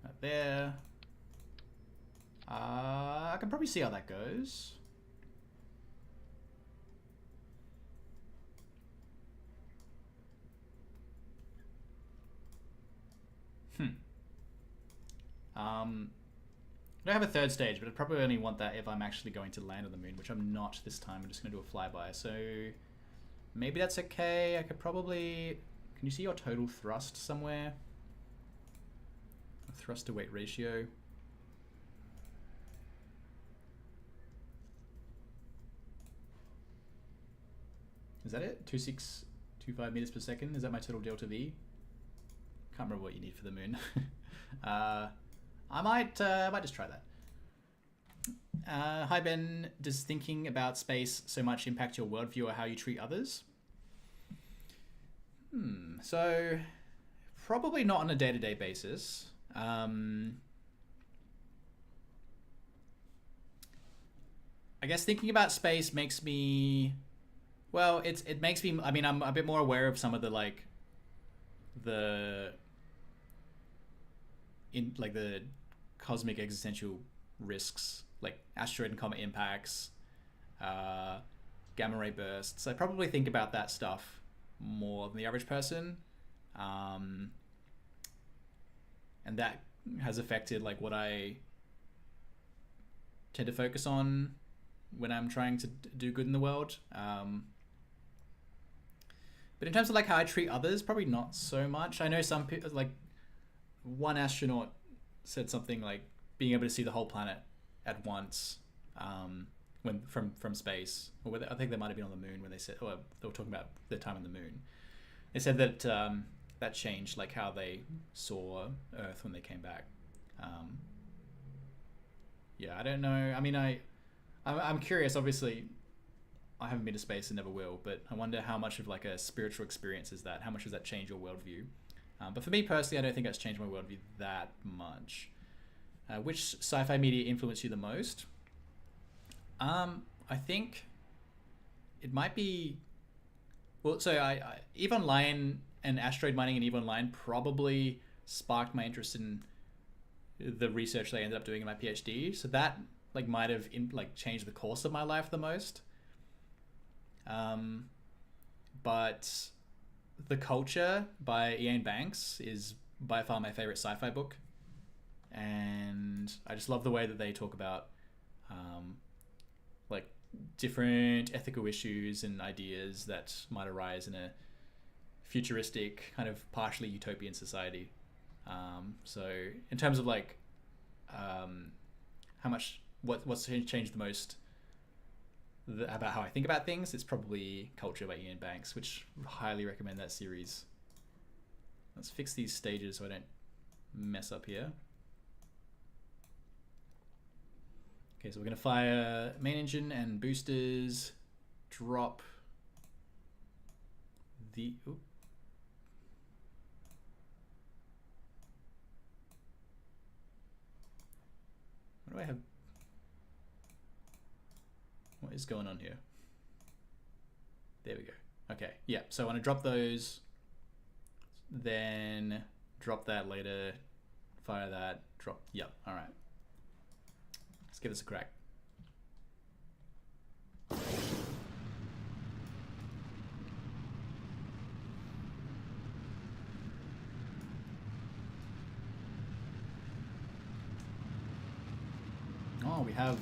right there. I can probably see how that goes. I don't have a third stage, but I'd probably only want that if I'm actually going to land on the moon, which I'm not this time. I'm just going to do a flyby. So maybe that's okay. I could probably... Can you see your total thrust somewhere? Thrust to weight ratio. Is that it? 2625 meters per second? Is that my total delta V? Can't remember what you need for the moon. I might just try that. Hi Ben, does thinking about space so much impact your worldview or how you treat others? So probably not on a day-to-day basis. I guess thinking about space makes me, well, it makes me, I mean, I'm a bit more aware of some of the the cosmic existential risks, like asteroid and comet impacts, gamma ray bursts. I probably think about that stuff more than the average person, and that has affected like what I tend to focus on when I'm trying to do good in the world. But in terms of like how I treat others, probably not so much. I know some people, like one astronaut said something like being able to see the whole planet at once when from space, or whether, I think they might have been on the moon when they said, or they were talking about their time on the moon. They said that that changed like how they saw Earth when they came back. Yeah, I don't know. I mean, I'm curious. Obviously, I haven't been to space and never will, but I wonder how much of like a spiritual experience is that? How much does that change your worldview? But for me personally, I don't think that's changed my worldview that much. Which sci-fi media influenced you the most? I think it might be... Well, so EVE Online and asteroid mining and EVE Online probably sparked my interest in the research that I ended up doing in my PhD. So that like might have changed the course of my life the most. But The Culture by Ian Banks is by far my favorite sci-fi book. And I just love the way that they talk about like different ethical issues and ideas that might arise in a futuristic kind of partially utopian society. So in terms of like how much what's changed the most about how I think about things, it's probably Culture by Ian Banks, which I highly recommend that series. Let's fix these stages so I don't mess up here. Okay, so we're going to fire main engine and boosters, drop the... Oop. What do I have? What is going on here? There we go. Okay, yeah, so I want to drop those, then drop that later, fire that, drop... Yep, all right. Let's give this a crack. Oh, we have...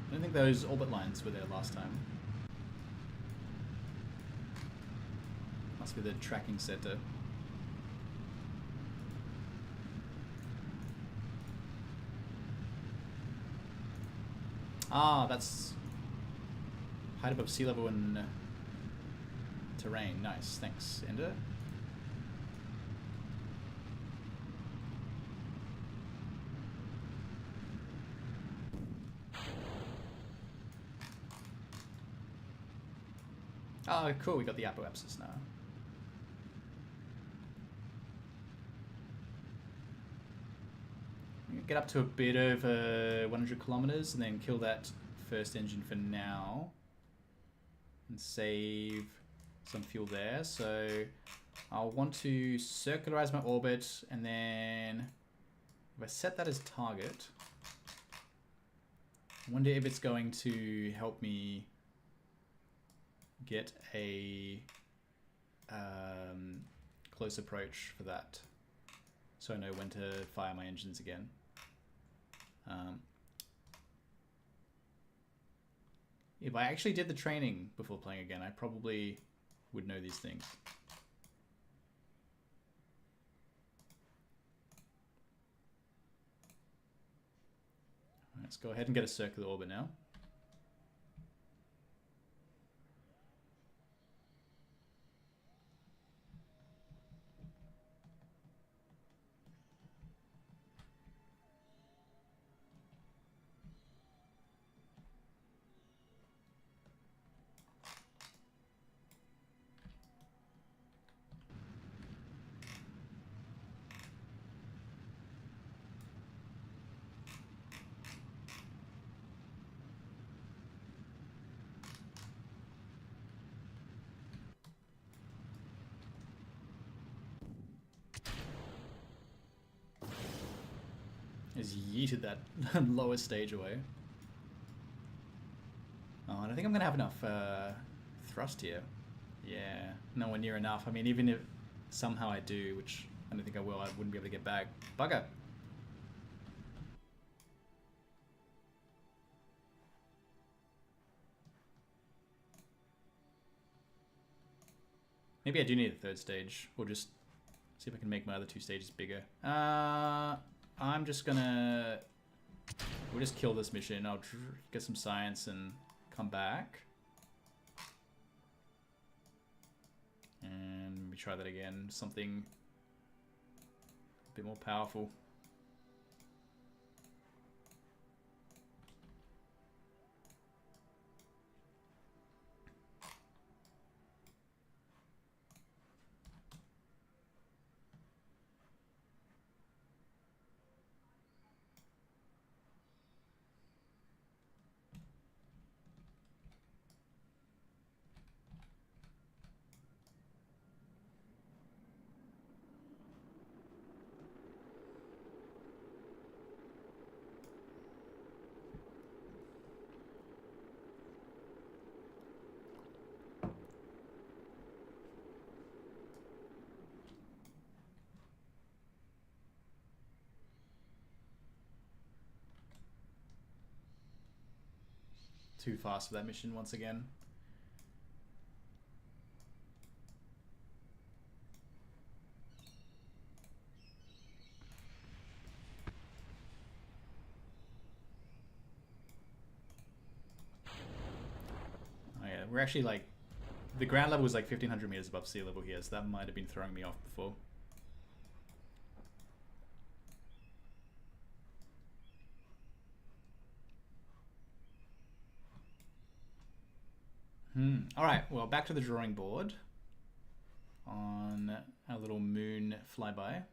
I don't think those orbit lines were there last time. Must be the tracking center. Ah, that's height above sea level and terrain. Nice, thanks, Ender. Oh, cool, we got the apoapsis now. Get up to a bit over 100 kilometers and then kill that first engine for now and save some fuel there. So I'll want to circularize my orbit, and then if I set that as target, I wonder if it's going to help me get a close approach for that, so I know when to fire my engines again. If I actually did the training before playing again, I probably would know these things. Let's go ahead and get a circular orbit now. Has yeeted that lower stage away. Oh, and I think I'm gonna have enough thrust here. Yeah, nowhere near enough. I mean, even if somehow I do, which I don't think I will, I wouldn't be able to get back. Bugger. Maybe I do need a third stage, or just see if I can make my other 2 stages bigger. I'm just gonna... We'll just kill this mission. I'll get some science and come back. And maybe try that again. Something a bit more powerful. Too fast for that mission once again. Oh yeah, we're actually like, the ground level is like 1500 meters above sea level here, so that might have been throwing me off before. Alright, well, back to the drawing board on our little moon flyby.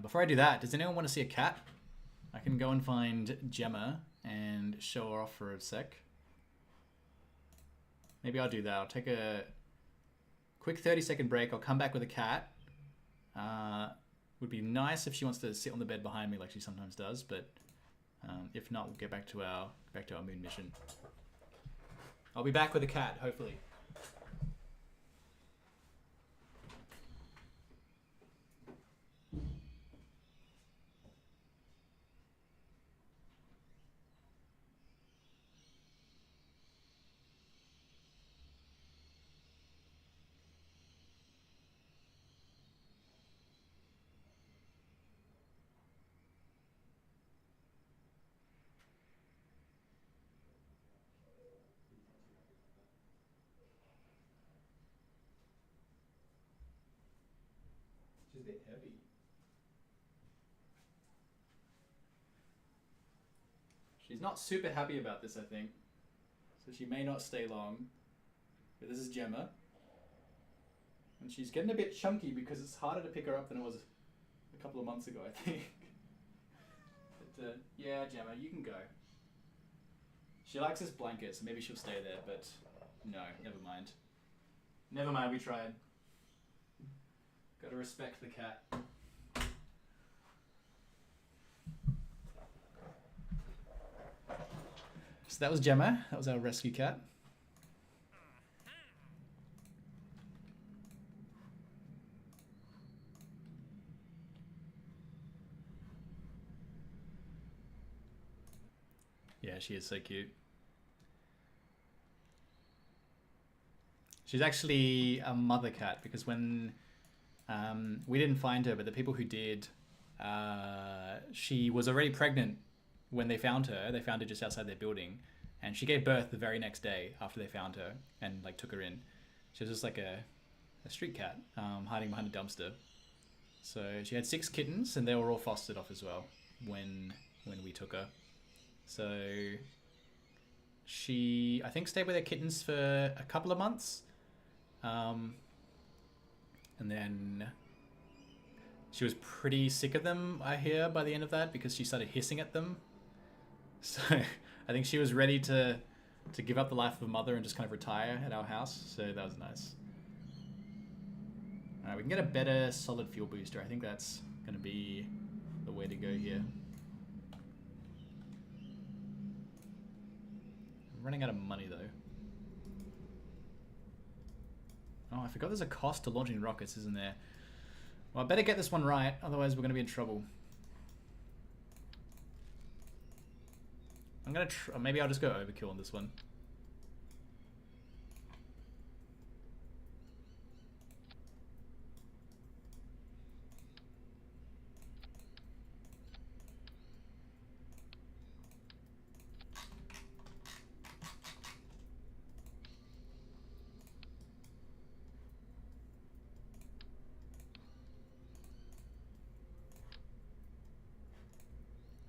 Before I do that, does anyone want to see a cat? I can go and find Gemma and show her off for a sec. Maybe I'll do that. I'll take a quick 30-second break. I'll come back with a cat. Would be nice if she wants to sit on the bed behind me like she sometimes does, but if not, we'll get back to our moon mission. I'll be back with a cat, hopefully. She's a bit heavy. She's not super happy about this, I think. So she may not stay long. But this is Gemma. And she's getting a bit chunky because it's harder to pick her up than it was a couple of months ago, I think. But yeah, Gemma, you can go. She likes this blanket, so maybe she'll stay there, but no, never mind. Never mind, we tried. Gotta respect the cat. So that was Gemma. That was our rescue cat. Yeah, she is so cute. She's actually a mother cat because when we didn't find her, but the people who did, she was already pregnant when they found her. They found her just outside their building, and she gave birth the very next day after they found her and like took her in. She was just like a street cat hiding behind a dumpster. So she had 6 kittens, and they were all fostered off as well when we took her. So she, I think, stayed with her kittens for a couple of months. And then she was pretty sick of them, I hear, by the end of that, because she started hissing at them. So I think she was ready to give up the life of a mother and just kind of retire at our house. So that was nice. Alright, we can get a better solid fuel booster. I think that's going to be the way to go here. I'm running out of money, though. Oh, I forgot there's a cost to launching rockets, isn't there? Well, I better get this one right, otherwise we're going to be in trouble. I'm gonna maybe I'll just go overkill on this one.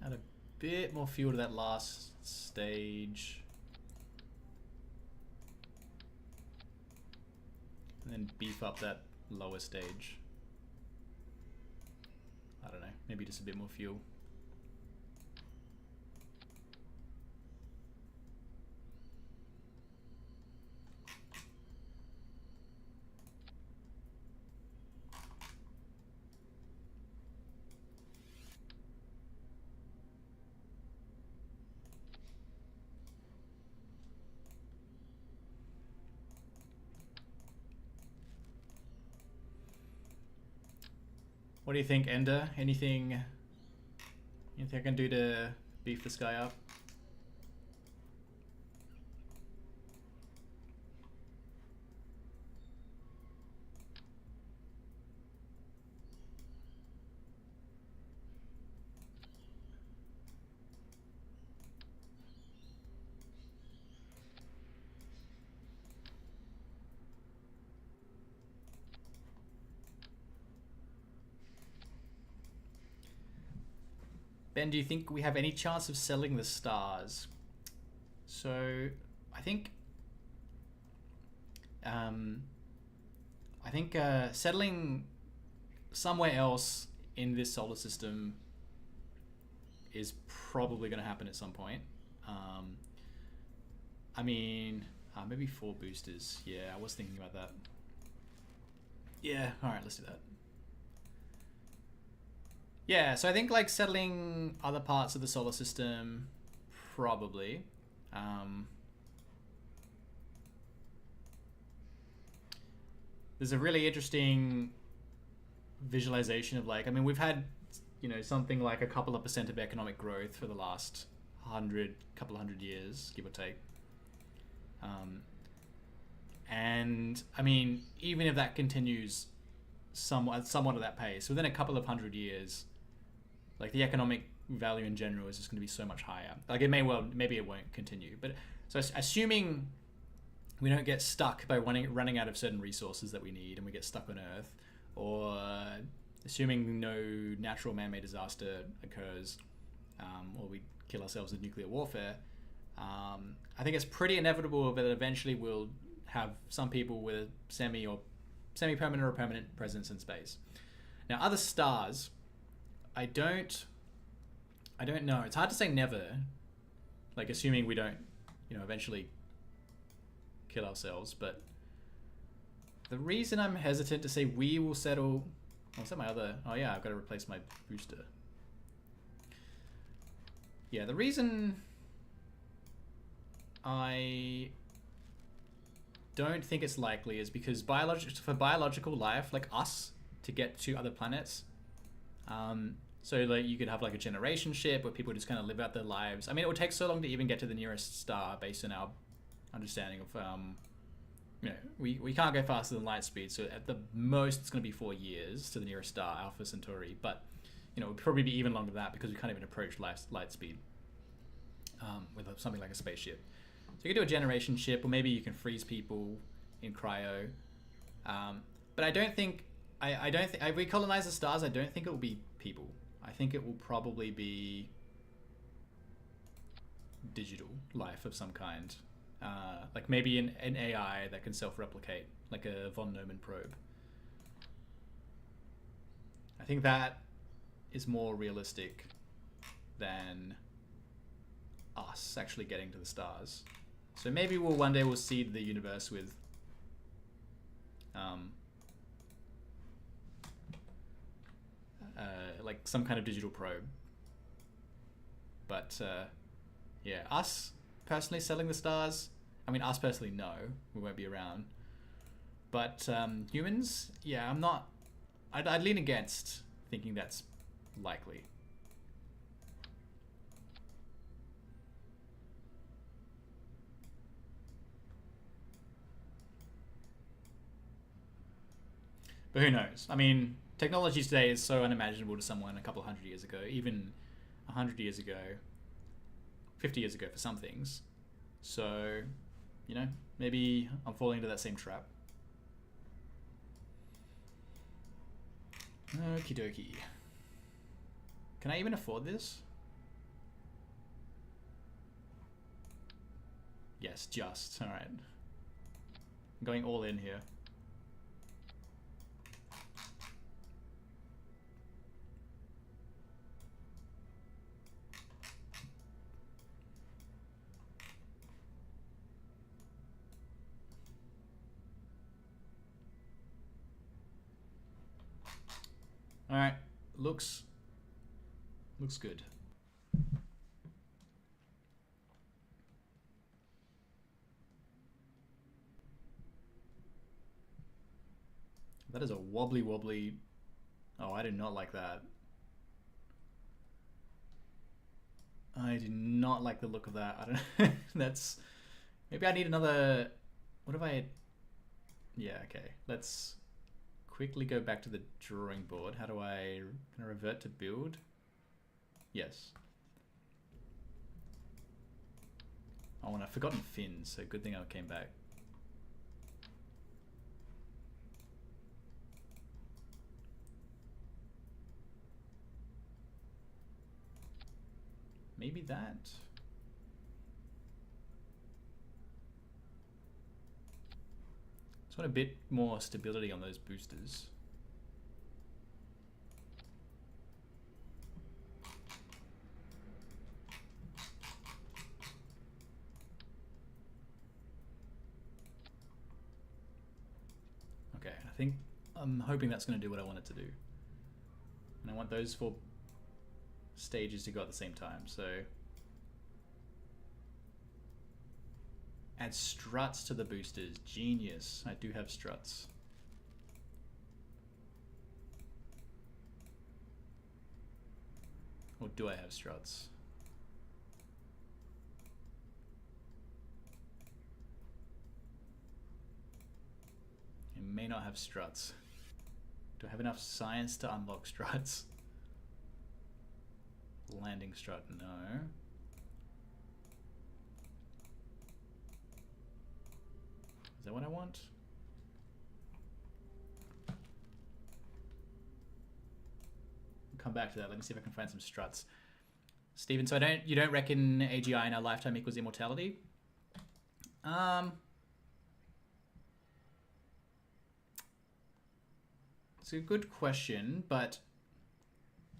Add a bit more fuel to that last stage. And then beef up that lower stage. I don't know, maybe just a bit more fuel. What do you think, Ender? Anything I can do to beef this guy up? Ben, do you think we have any chance of selling the stars? So, I think settling somewhere else in this solar system is probably going to happen at some point. I mean, maybe 4 boosters. Yeah, I was thinking about that. Yeah, all right, let's do that. Yeah, so I think like settling other parts of the solar system, probably. There's a really interesting visualization of like, I mean, we've had, you know, something like a couple of % of economic growth for the last couple hundred years, give or take. And I mean, even if that continues somewhat at that pace, within a couple of hundred years, like the economic value in general is just going to be so much higher. Like maybe it won't continue, but so assuming we don't get stuck by running out of certain resources that we need and we get stuck on Earth, or assuming no natural man-made disaster occurs, or we kill ourselves in nuclear warfare, I think it's pretty inevitable that eventually we'll have some people with a semi-permanent or permanent presence in space. Now, other stars, I don't know. It's hard to say never, like assuming we don't, you know, eventually kill ourselves. But the reason I'm hesitant to say we will settle, what's that? Oh yeah, I've got to replace my booster. Yeah, the reason I don't think it's likely is because for biological life, like us, to get to other planets, so like you could have like a generation ship where people just kind of live out their lives. I mean, it would take so long to even get to the nearest star based on our understanding of, you know, we can't go faster than light speed. So at the most, it's going to be 4 years to the nearest star, Alpha Centauri. But, you know, it would probably be even longer than that because we can't even approach light speed with something like a spaceship. So you could do a generation ship, or maybe you can freeze people in cryo. But I don't think, if we colonize the stars, I don't think it will be people. I think it will probably be digital life of some kind. Like maybe an AI that can self-replicate, like a von Neumann probe. I think that is more realistic than us actually getting to the stars. So maybe one day we'll seed the universe with like some kind of digital probe. But yeah, us personally selling the stars, I mean, us personally, no, we won't be around. But humans, yeah, I'd lean against thinking that's likely. But who knows? I mean, technology today is so unimaginable to someone a couple hundred years ago, even 100 years ago, 50 years ago for some things. So, you know, maybe I'm falling into that same trap. Okie dokie. Can I even afford this? Yes, just. Alright. I'm going all in here. Alright. Looks good. That is a wobbly. Oh, I do not like that. I do not like the look of that. I don't know. That's... Maybe I need another... What if I... Yeah, okay. Let's quickly go back to the drawing board. How do I... Can I revert to build? Yes. Oh, and I've forgotten fins, so good thing I came back. Maybe that? Just want a bit more stability on those boosters. Okay, I'm hoping that's going to do what I want it to do. And I want those 4 stages to go at the same time, so add struts to the boosters. Genius. I do have struts. Or do I have struts? I may not have struts. Do I have enough science to unlock struts? Landing strut, no. Is that what I want? I'll come back to that. Let me see if I can find some struts. Steven, so you don't reckon AGI in our lifetime equals immortality? It's a good question, but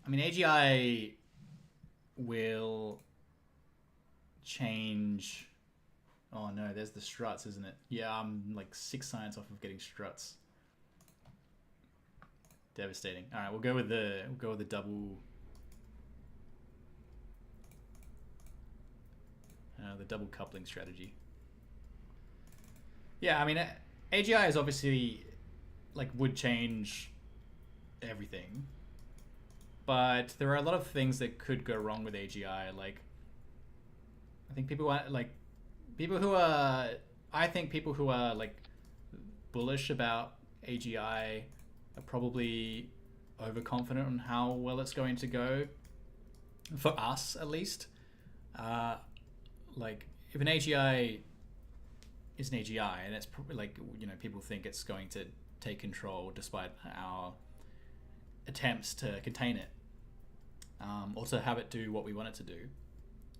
I mean, AGI will change. Oh no, there's the struts, isn't it? Yeah, I'm like 6 science off of getting struts. Devastating. All right, we'll go with the double. The double coupling strategy. Yeah, I mean, AGI is obviously like would change everything, but there are a lot of things that could go wrong with AGI. Like, I think people are like people who are like bullish about AGI are probably overconfident on how well it's going to go for us, at least. Like, if an AGI is an AGI, and it's probably like, you know, people think it's going to take control despite our attempts to contain it, or to have it do what we want it to do.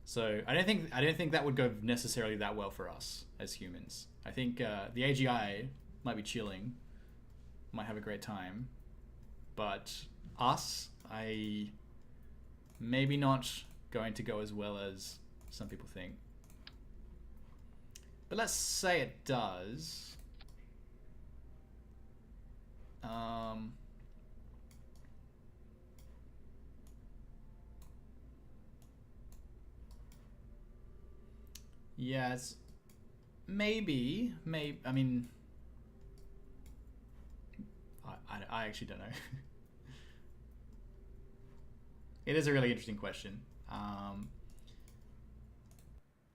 So I don't think that would go necessarily that well for us as humans. I think the AGI might be chilling, might have a great time, but us, maybe not going to go as well as some people think. But let's say it does. Yeah, it's maybe. I mean, I actually don't know. It is a really interesting question.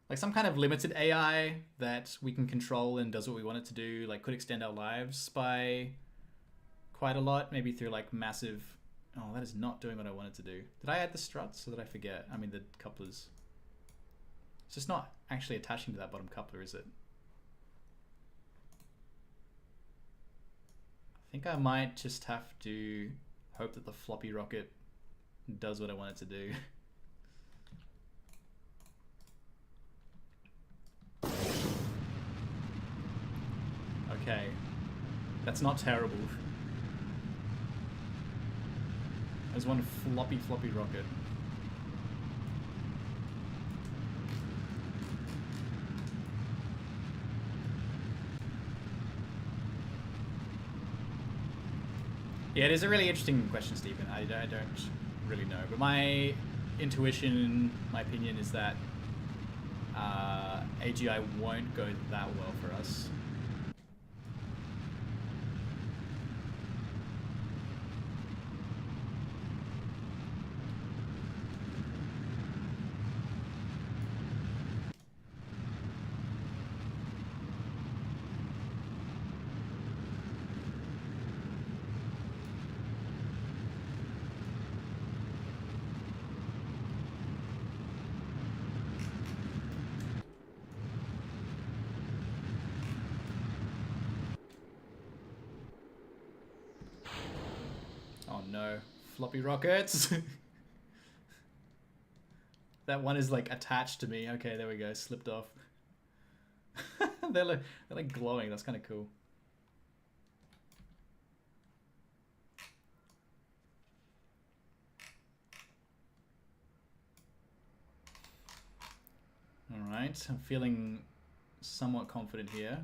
Like some kind of limited AI that we can control and does what we want it to do, like could extend our lives by quite a lot, maybe through like massive... Oh, that is not doing what I wanted to do. Did I add the struts or did I forget? I mean the couplers. It's just not actually attaching to that bottom coupler, is it? I think I might just have to hope that the floppy rocket does what I want it to do. Okay, that's not terrible. There's one floppy rocket. Yeah, it is a really interesting question, Stephen. I don't really know, but my intuition, my opinion is that AGI won't go that well for us. Oh no, floppy rockets. That one is like attached to me. Okay, there we go, slipped off. they're like glowing, that's kind of cool. Alright, I'm feeling somewhat confident here.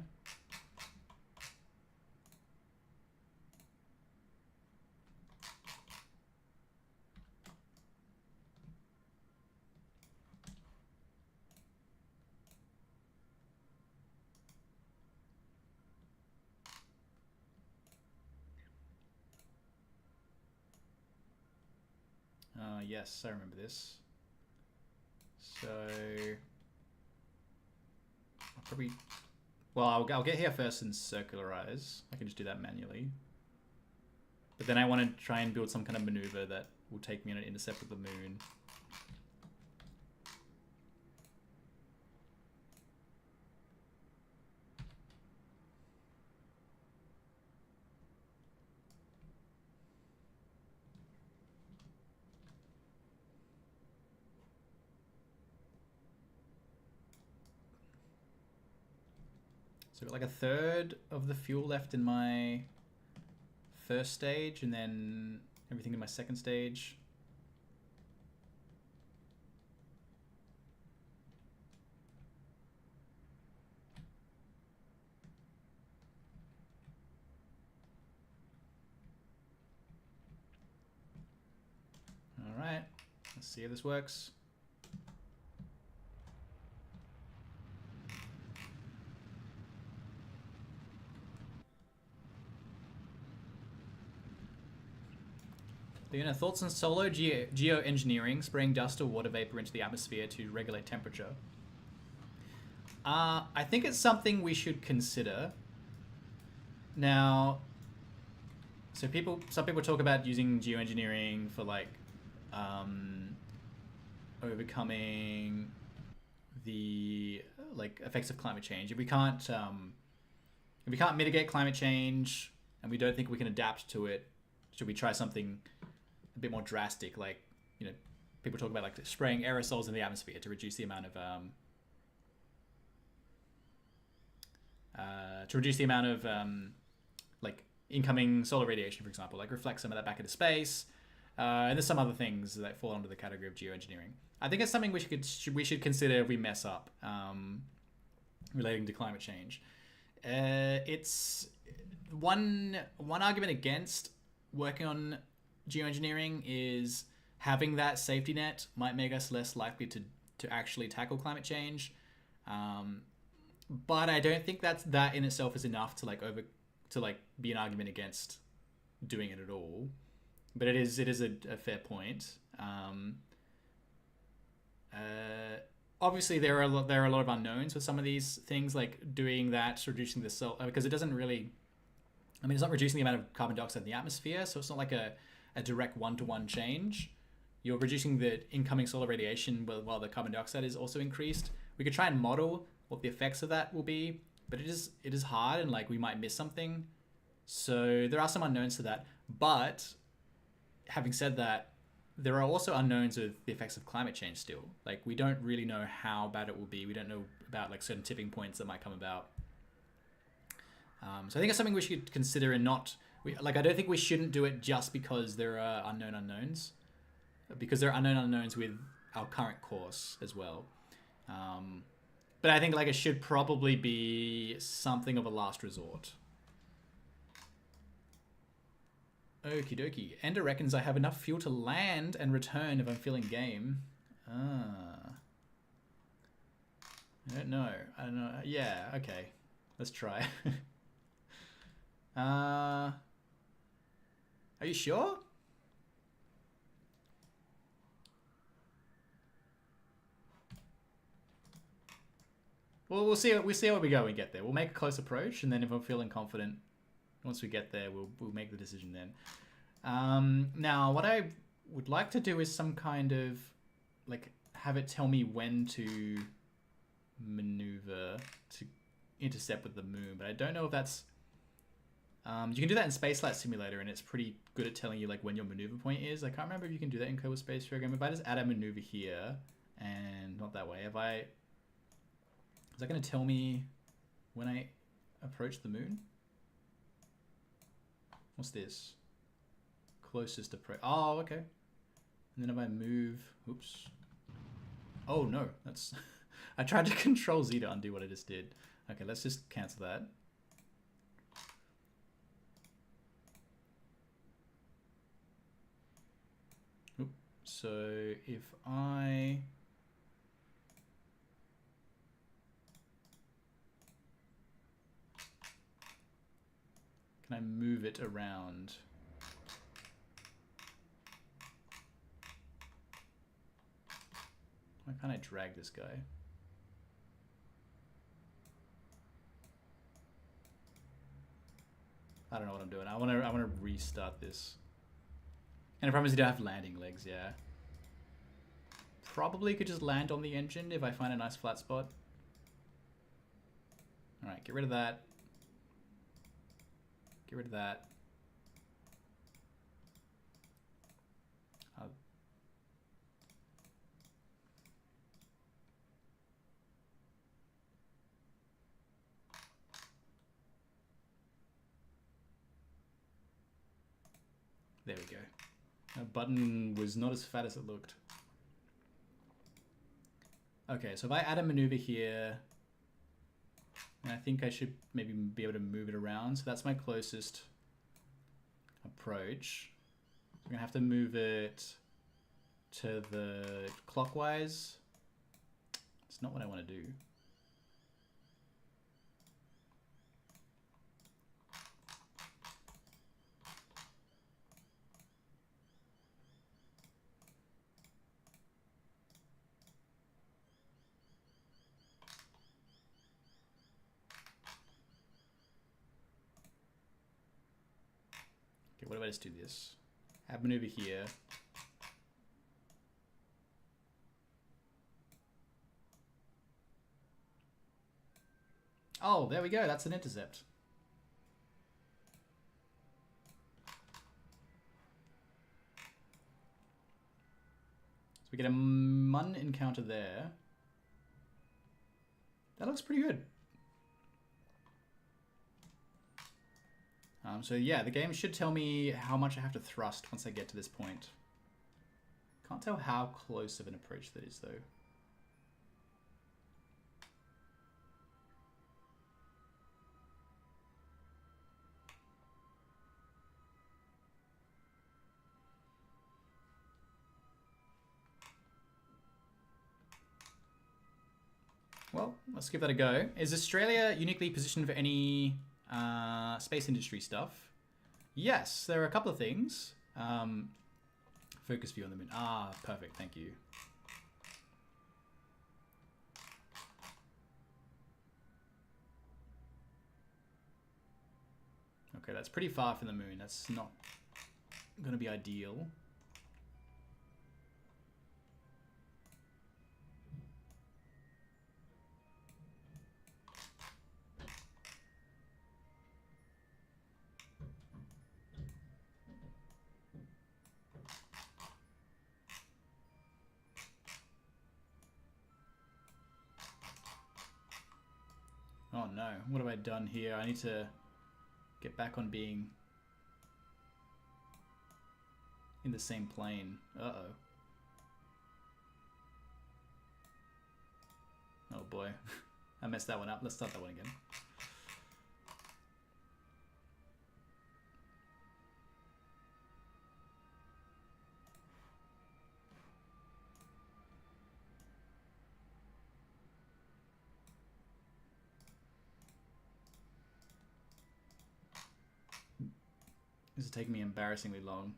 Yes, I remember this. So I'll probably, well, I'll get here first and circularize. I can just do that manually. But then I want to try and build some kind of maneuver that will take me on an intercept with the moon. So I've got like a third of the fuel left in my first stage and then everything in my second stage. All right, let's see how this works. Thoughts on solar geoengineering, spraying dust or water vapor into the atmosphere to regulate temperature? I think it's something we should consider. Now, so some people talk about using geoengineering for like overcoming the like effects of climate change. If we can't mitigate climate change and we don't think we can adapt to it, should we try something a bit more drastic, like, you know, people talk about like spraying aerosols in the atmosphere to reduce the amount of like incoming solar radiation, for example, like reflect some of that back into space. And there's some other things that fall under the category of geoengineering. I think it's something we should consider if we mess up relating to climate change. It's one argument against working on geoengineering is having that safety net might make us less likely to actually tackle climate change. But I don't think that in itself is enough to be an argument against doing it at all. But it is a fair point. Obviously, there are a lot of unknowns with some of these things, like doing that, reducing the because it doesn't really I mean, it's not reducing the amount of carbon dioxide in the atmosphere, so it's not like a direct one-to-one change. You're reducing the incoming solar radiation while the carbon dioxide is also increased. We could try and model what the effects of that will be, but it is hard, and like we might miss something. So there are some unknowns to that. But having said that, there are also unknowns of the effects of climate change still. Like, we don't really know how bad it will be. We don't know about like certain tipping points that might come about. So I think it's something we should consider, and not I don't think we shouldn't do it just because there are unknown unknowns, because there are unknown unknowns with our current course as well. But I think like it should probably be something of a last resort. Okie dokie. Ender reckons I have enough fuel to land and return if I'm feeling game. I don't know. Yeah, okay. Let's try. Are you sure? Well, we'll see how we go when we get there. We'll make a close approach, and then if I'm feeling confident, once we get there, we'll make the decision then. Now, what I would like to do is some kind of like have it tell me when to maneuver to intercept with the moon, but I don't know if that's you can do that in Space Flight Simulator, and it's pretty good at telling you like when your maneuver point is. I can't remember if you can do that in Kerbal Space Program. If I just add a maneuver here, and not that way, is that going to tell me when I approach the moon? What's this? Closest approach. Oh, okay. And then if I move, oops. Oh no, that's. I tried to Control Z to undo what I just did. Okay, let's just cancel that. Oop. So if I. Can I move it around? Why can't I drag this guy? I don't know what I'm doing. I want to restart this. And the problem is you don't have landing legs, yeah. Probably could just land on the engine if I find a nice flat spot. Alright, get rid of that. Get rid of that. There we go. That button was not as fat as it looked. Okay, so if I add a maneuver here, and I think I should maybe be able to move it around. So that's my closest approach. I'm gonna have to move it to the clockwise. It's not what I want to do. What if I just do this? Add maneuver here. Oh, there we go. That's an intercept. So we get a Mun encounter there. That looks pretty good. So yeah, the game should tell me how much I have to thrust once I get to this point. Can't tell how close of an approach that is, though. Well, let's give that a go. Is Australia uniquely positioned for any space industry stuff? Yes, there are a couple of things. Focus view on the moon. Ah, perfect. Thank you. Okay, that's pretty far from the moon. That's not going to be ideal. Oh no, what have I done here? I need to get back on being in the same plane. Uh-oh. Oh boy. I messed that one up. Let's start that one again. This is taking me embarrassingly long.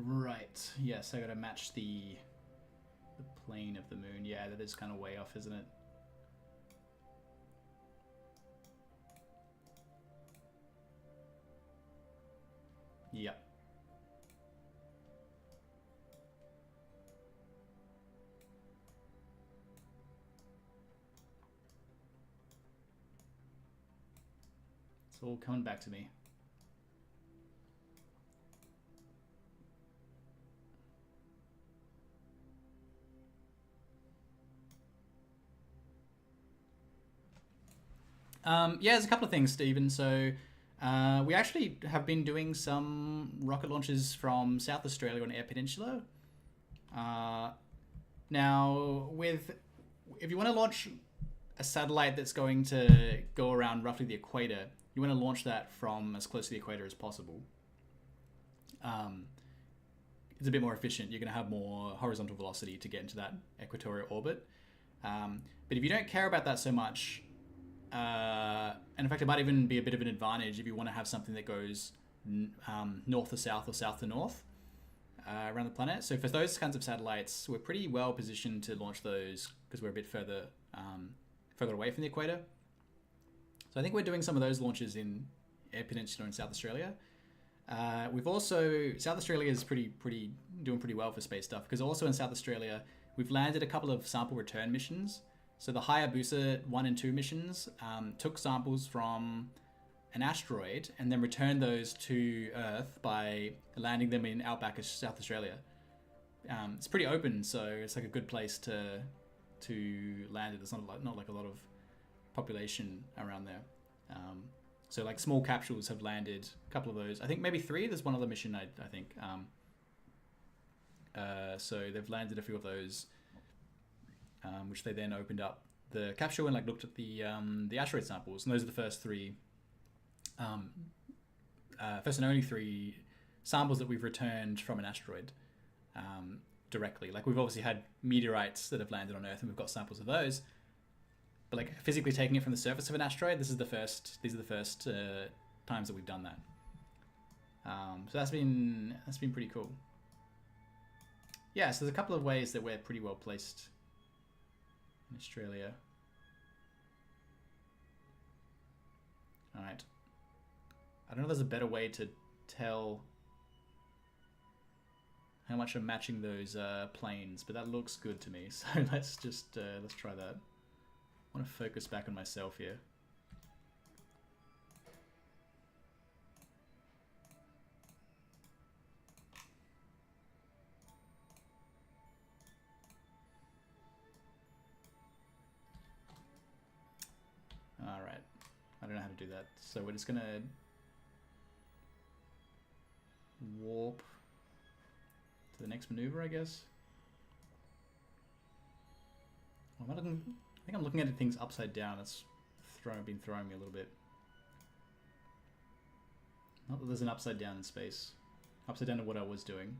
Right. Yes, I gotta match the plane of the moon. Yeah, that is kind of way off, isn't it? Yep. It's all coming back to me. Yeah, there's a couple of things, Stephen. So we actually have been doing some rocket launches from South Australia on Eyre Peninsula. Now, if you want to launch a satellite that's going to go around roughly the equator, you want to launch that from as close to the equator as possible. It's a bit more efficient. You're going to have more horizontal velocity to get into that equatorial orbit. But if you don't care about that so much, and in fact, it might even be a bit of an advantage if you want to have something that goes north to south or south to north around the planet. So for those kinds of satellites, we're pretty well positioned to launch those because we're a bit further away from the equator. So I think we're doing some of those launches in Eyre Peninsula in South Australia. We've also, South Australia is doing pretty well for space stuff, because also in South Australia we've landed a couple of sample return missions. So the Hayabusa 1 and 2 missions took samples from an asteroid and then returned those to Earth by landing them in outback of South Australia. It's pretty open, so it's like a good place to land it. There's not like a lot of population around there. So like small capsules have landed, a couple of those. I think maybe 3. There's one other mission I think. So they've landed a few of those. Which they then opened up the capsule and like looked at the asteroid samples, and those are the first 3, first and only 3 samples that we've returned from an asteroid directly. Like we've obviously had meteorites that have landed on Earth, and we've got samples of those, but like physically taking it from the surface of an asteroid, these are the first times that we've done that. So that's been pretty cool. Yeah, so there's a couple of ways that we're pretty well placed in Australia. All right. I don't know if there's a better way to tell how much I'm matching those planes, but that looks good to me. So let's try that. I want to focus back on myself here. All right. I don't know how to do that. So we're just gonna to the next maneuver, I guess. Am I looking, I think I'm looking at things upside down. That's been throwing me a little bit. Not that there's an upside down in space. Upside down to what I was doing.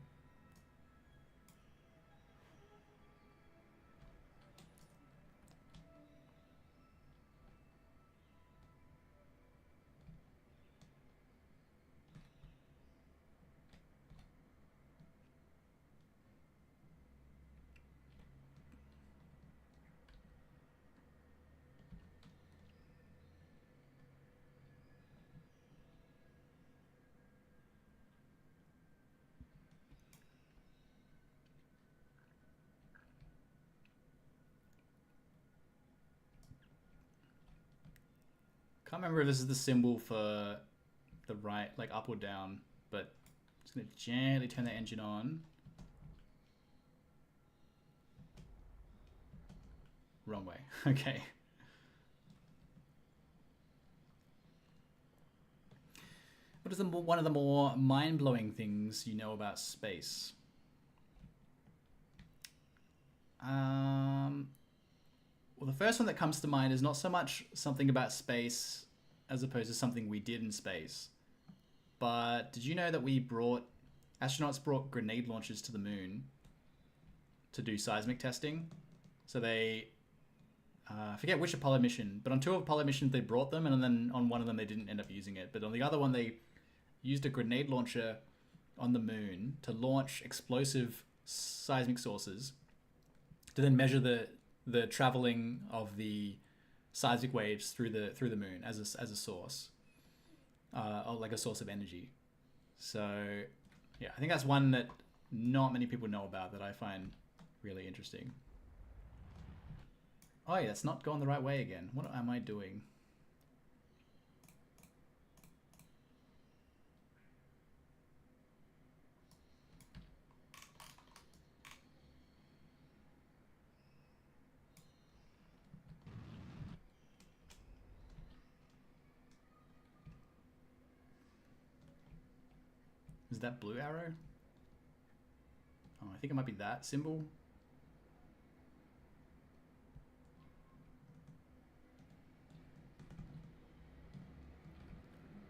Can't remember if this is the symbol for the right, like up or down, but I'm just gonna gently turn the engine on. Wrong way. Okay. What is one of the more mind-blowing things you know about space? Well, the first one that comes to mind is not so much something about space as opposed to something we did in space. But did you know that astronauts brought grenade launchers to the moon to do seismic testing? So they, I forget which Apollo mission, but on 2 Apollo missions they brought them, and then on one of them they didn't end up using it. But on the other one they used a grenade launcher on the moon to launch explosive seismic sources to then measure the traveling of the seismic waves through the moon as a source, or like a source of energy. So yeah, I think that's one that not many people know about that I find really interesting. Oh yeah, it's not going the right way again. What am I doing? Is that blue arrow? Oh, I think it might be that symbol.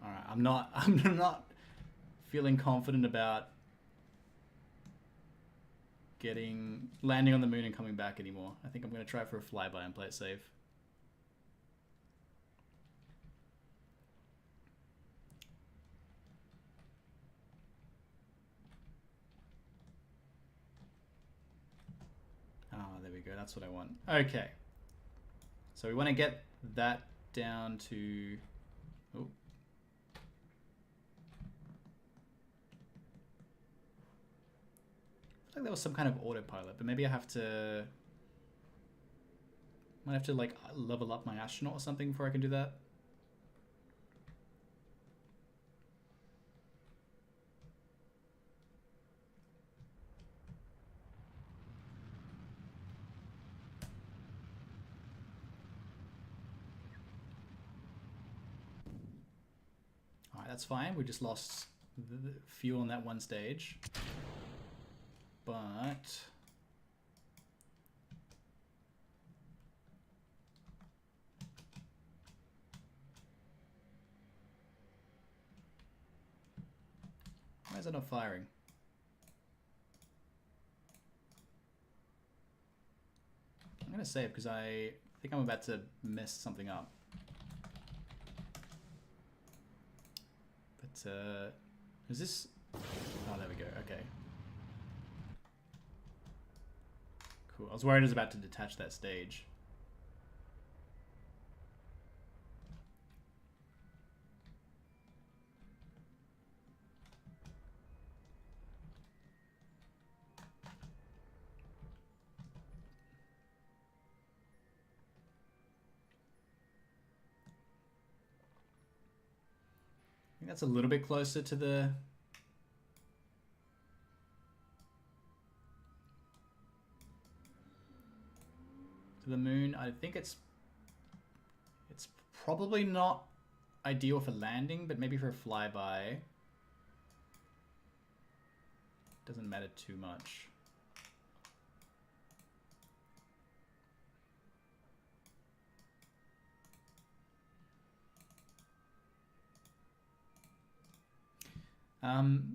All right, I'm not feeling confident about landing on the moon and coming back anymore. I think I'm going to try for a flyby and play it safe. There we go. That's what I want. Okay. So we want to get that down to... Oh. I feel like there was some kind of autopilot, but maybe I have to... Might have to like level up my astronaut or something before I can do that. That's fine. We just lost the fuel on that one stage. But... why is it not firing? I'm going to save because I think I'm about to mess something up. Is this... Oh, there we go. Okay. Cool. I was worried it was about to detach that stage. I think that's a little bit closer to the... moon. I think it's probably not ideal for landing, but maybe for a flyby. doesn't matter too much.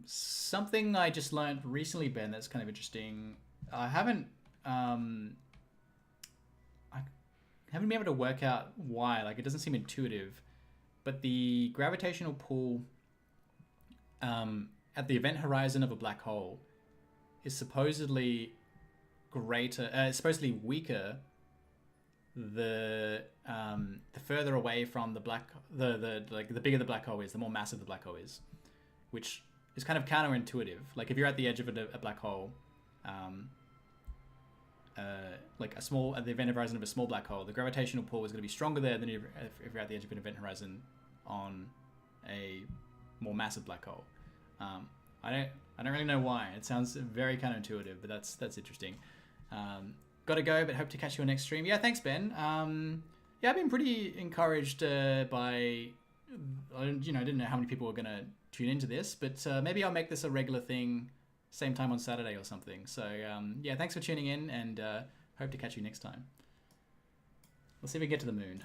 Something I just learned recently, Ben, that's kind of interesting. I haven't been able to work out why. Like, it doesn't seem intuitive, but the gravitational pull at the event horizon of a black hole is supposedly supposedly weaker the further away from the the bigger the black hole is, the more massive the black hole is, which is kind of counterintuitive. Like, if you're at the edge of a black hole, like at the event horizon of a small black hole, the gravitational pull is going to be stronger there than if you're at the edge of an event horizon on a more massive black hole. I don't really know why. It sounds very counterintuitive, but that's interesting. Gotta go, but hope to catch you on next stream. Yeah, thanks, Ben. Yeah, I've been pretty encouraged by, I didn't know how many people were gonna tune into this, but maybe I'll make this a regular thing, same time on Saturday or something. So yeah, thanks for tuning in, and hope to catch you next time. Let's see if we get to the moon,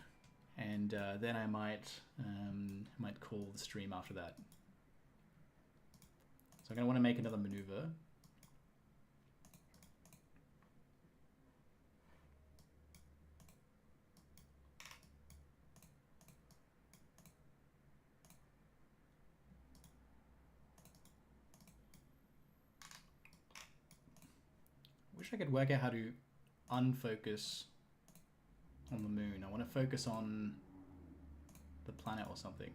and then I might call the stream after that. So I'm gonna want to make another maneuver. Wish I could work out how to unfocus on the moon. I want to focus on the planet or something.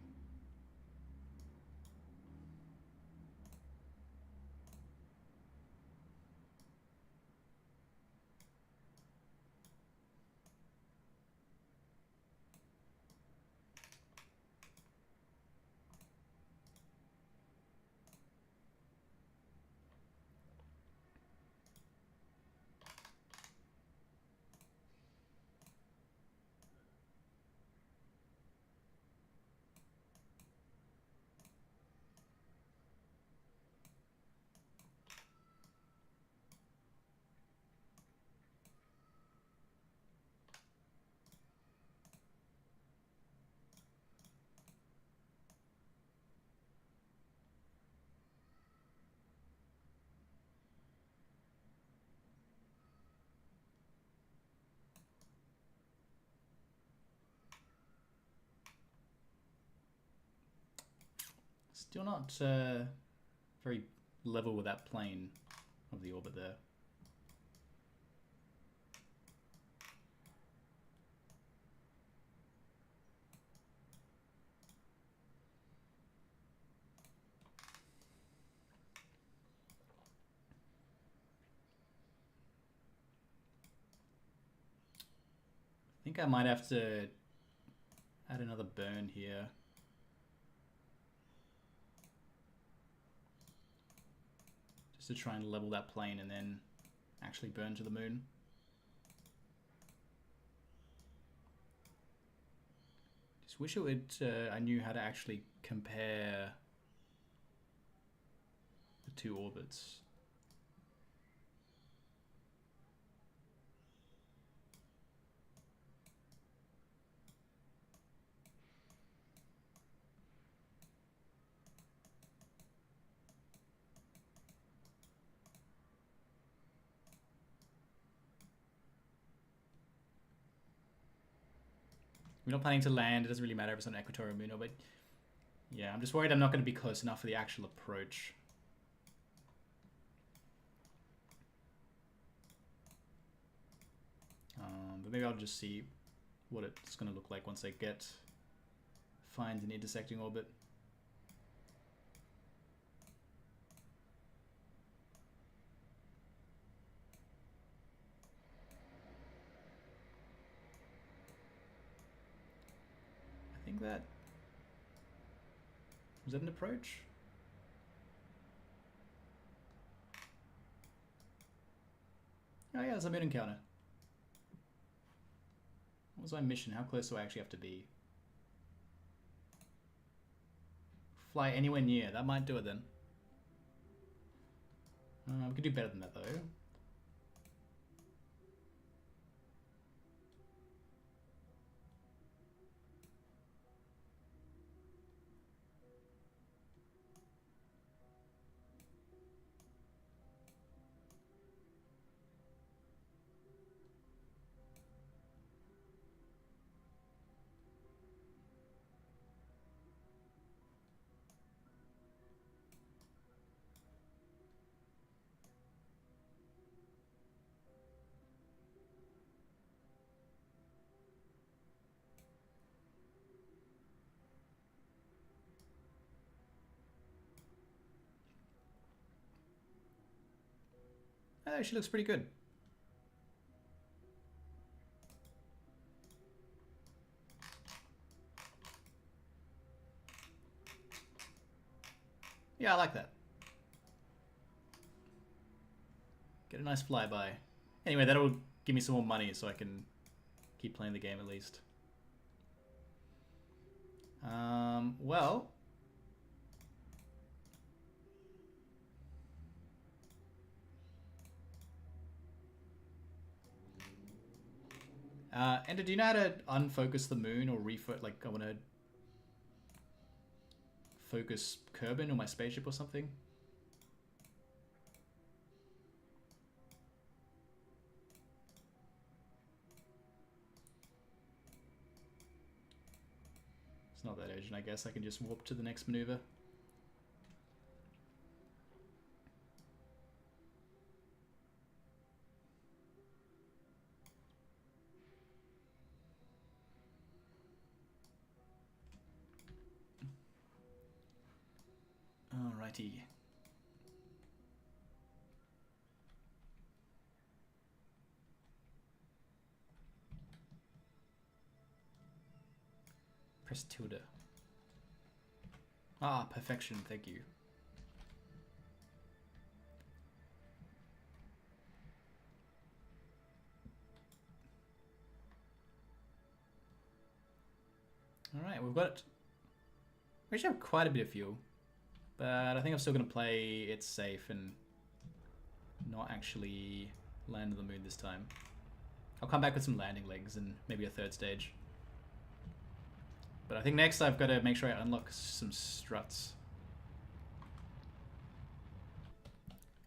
Still not very level with that plane of the orbit there. I think I might have to add another burn here. To try and level that plane and then actually burn to the moon. Just wish it would, I knew how to actually compare the two orbits. We're not planning to land. It doesn't really matter if it's on an equatorial moon orbit. Yeah, I'm just worried I'm not going to be close enough for the actual approach. But maybe I'll just see what it's going to look like once I find an intersecting orbit. I think that... Was that an approach? Oh yeah, it's a moon encounter. What was my mission? How close do I actually have to be? Fly anywhere near. That might do it then. We could do better than that though. Oh, she looks pretty good. Yeah, I like that. Get a nice flyby. Anyway, that'll give me some more money so I can keep playing the game at least. Well... Ender, do you know how to unfocus the moon or refocus? Like, I want to focus Kerbin or my spaceship or something? It's not that urgent, I guess. I can just warp to the next maneuver. Alrighty. Press tilde. Ah, perfection, thank you. Alright, we've got... We actually have quite a bit of fuel. But I think I'm still going to play it safe and not actually land on the moon this time. I'll come back with some landing legs and maybe a third stage. But I think next I've got to make sure I unlock some struts.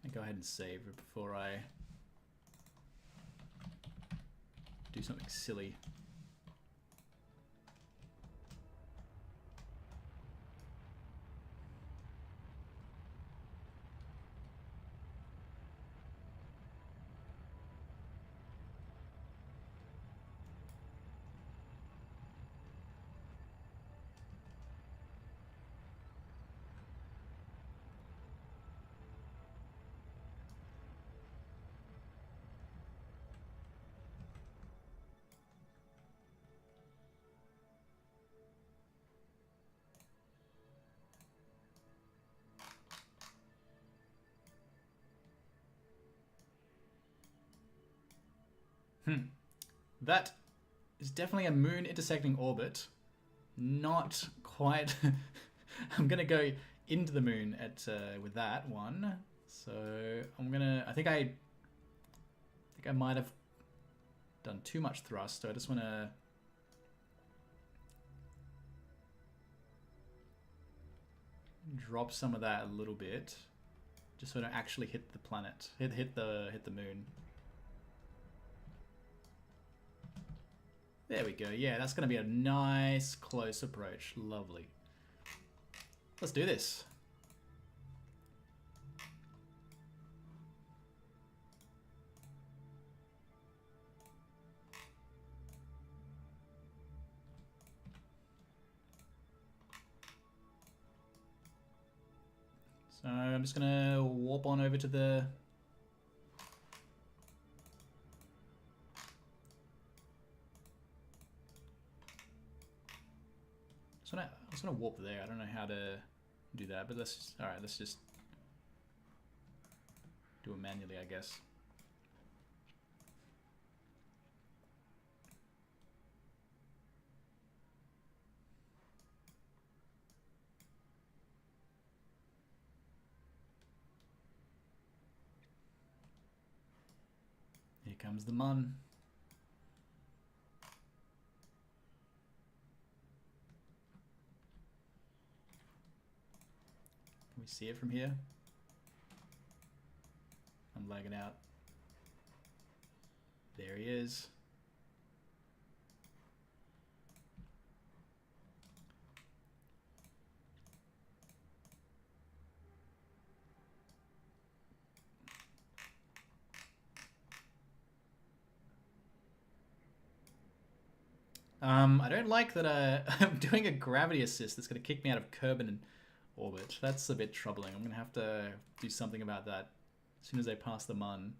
I'll go ahead and save it before I do something silly. That is definitely a moon intersecting orbit. Not quite. I'm gonna go into the moon at with that one. So I'm gonna. I think I might have done too much thrust. So I just want to drop some of that a little bit, just so I don't actually hit the planet. Hit the moon. There we go. Yeah, that's going to be a nice close approach. Lovely. Let's do this. So I'm just going to warp on over to the... I was gonna warp there. I don't know how to do that, but let's just do it manually, I guess. comes the Mun. Can we see it from here? I'm lagging out. There he is. I don't like that I'm doing a gravity assist that's going to kick me out of Kerbal orbit. That's a bit troubling. I'm going to have to do something about that as soon as I pass the Mun.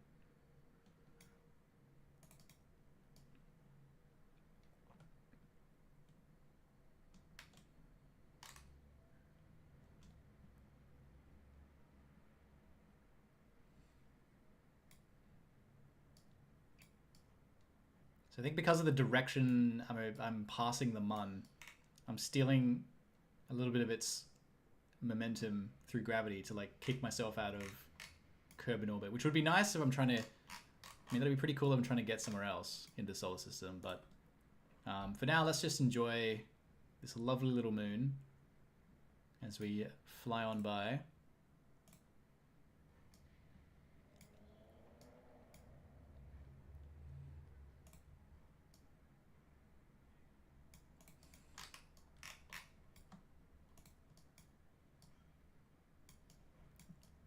So I think because of the direction I'm passing the Mun, I'm stealing a little bit of its momentum through gravity to like kick myself out of Kerbal orbit, which would be nice if I'm trying to. I mean, that'd be pretty cool if I'm trying to get somewhere else in the solar system. But for now, let's just enjoy this lovely little moon as we fly on by.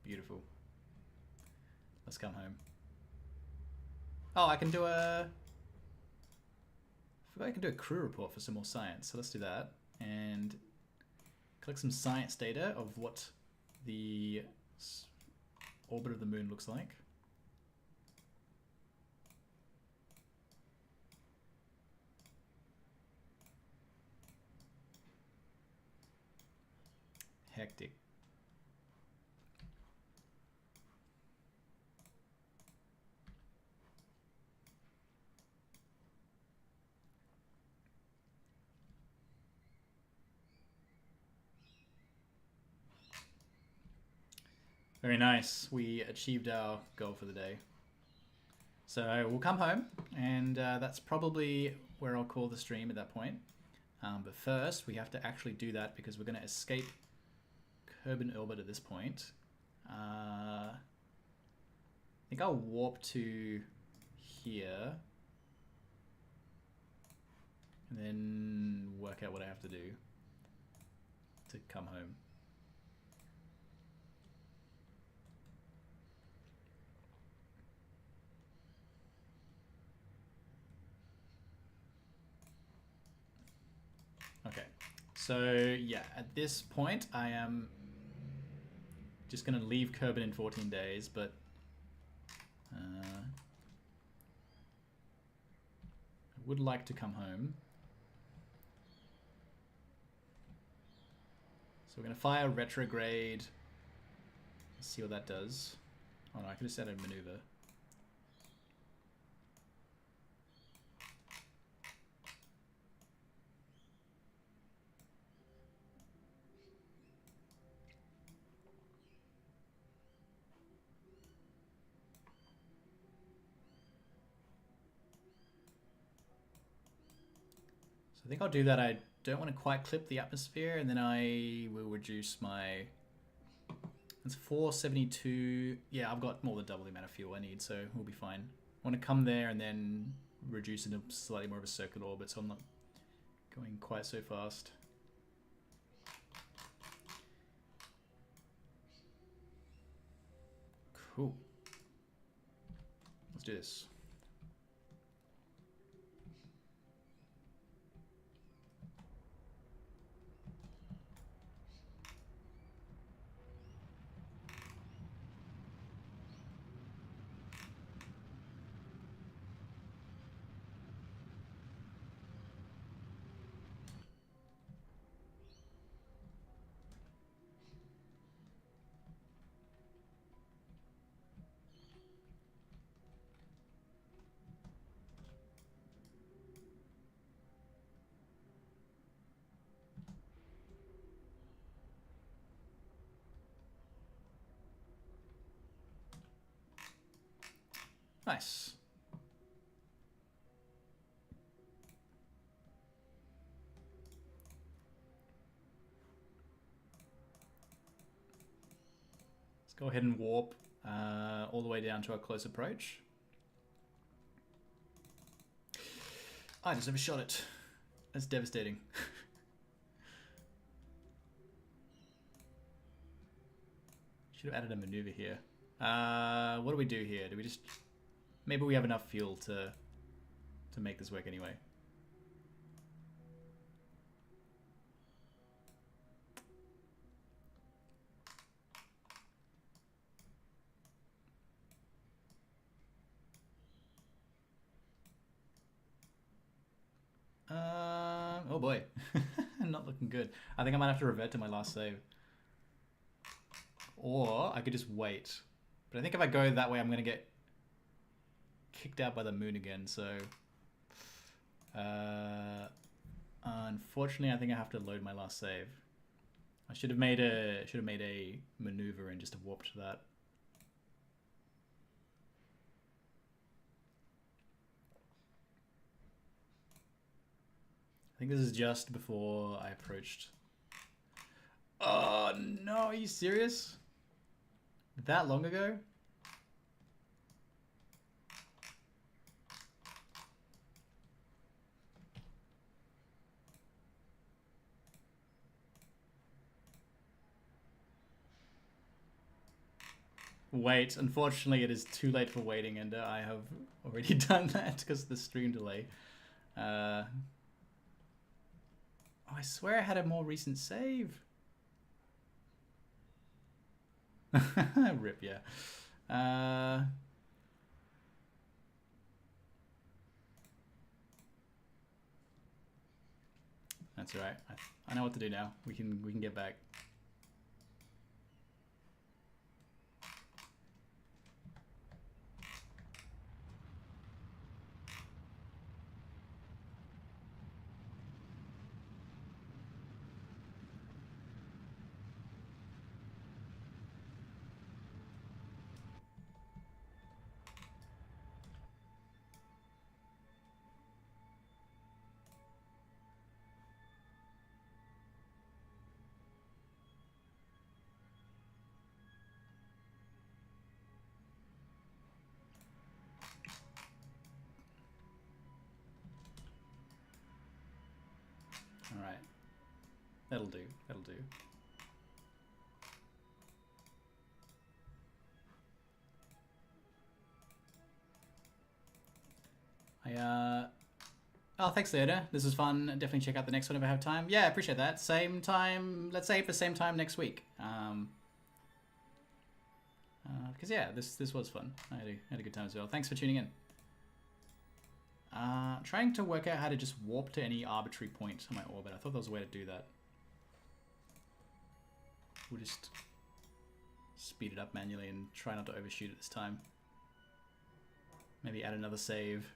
Beautiful. Let's come home. Oh, I can do a... I forgot I can do a crew report for some more science, so let's do that. And collect some science data of what the orbit of the moon looks like. Hectic. Very nice. We achieved our goal for the day. So we'll come home, and that's probably where I'll call the stream at that point. But first, we have to actually do that because we're going to escape Kerbal orbit at this point. I think I'll warp to here, and then work out what I have to do to come home. Okay, so yeah, at this point I am just going to leave Kerbal in 14 days, but I would like to come home. So we're going to fire retrograde. Let's see what that does. Oh no, I could have set a maneuver. I think I'll do that. I don't want to quite clip the atmosphere, and then I will reduce my... It's 472. Yeah, I've got more than double the amount of fuel I need, so we'll be fine. I want to come there and then reduce into slightly more of a circular orbit, so I'm not going quite so fast. Cool. Let's do this. Nice. Let's go ahead and warp all the way down to our close approach. I just overshot it. That's devastating. Should have added a maneuver here. What do we do here? Do we just... Maybe we have enough fuel to make this work anyway. Oh boy. Not looking good. I think I might have to revert to my last save. Or I could just wait. But I think if I go that way, I'm going to get kicked out by the moon again, so... unfortunately, I think I have to load my last save. I should have made a maneuver and just warped to that. I think this is just before I approached. Oh no, are you serious? That long ago? Wait, unfortunately it is too late for waiting, and I have already done that because of the stream delay. Oh, I swear I had a more recent save. Rip, yeah. That's alright. I know what to do now. We can get back. Alright. That'll do. That'll do. Oh, thanks, Leota. This was fun. Definitely check out the next one if I have time. Yeah, I appreciate that. Same time, let's say for same time next week. Because yeah, this was fun. I had a good time as well. Thanks for tuning in. Trying to work out how to just warp to any arbitrary point on my orbit. I thought there was a way to do that. We'll just speed it up manually and try not to overshoot it this time. Maybe add another save.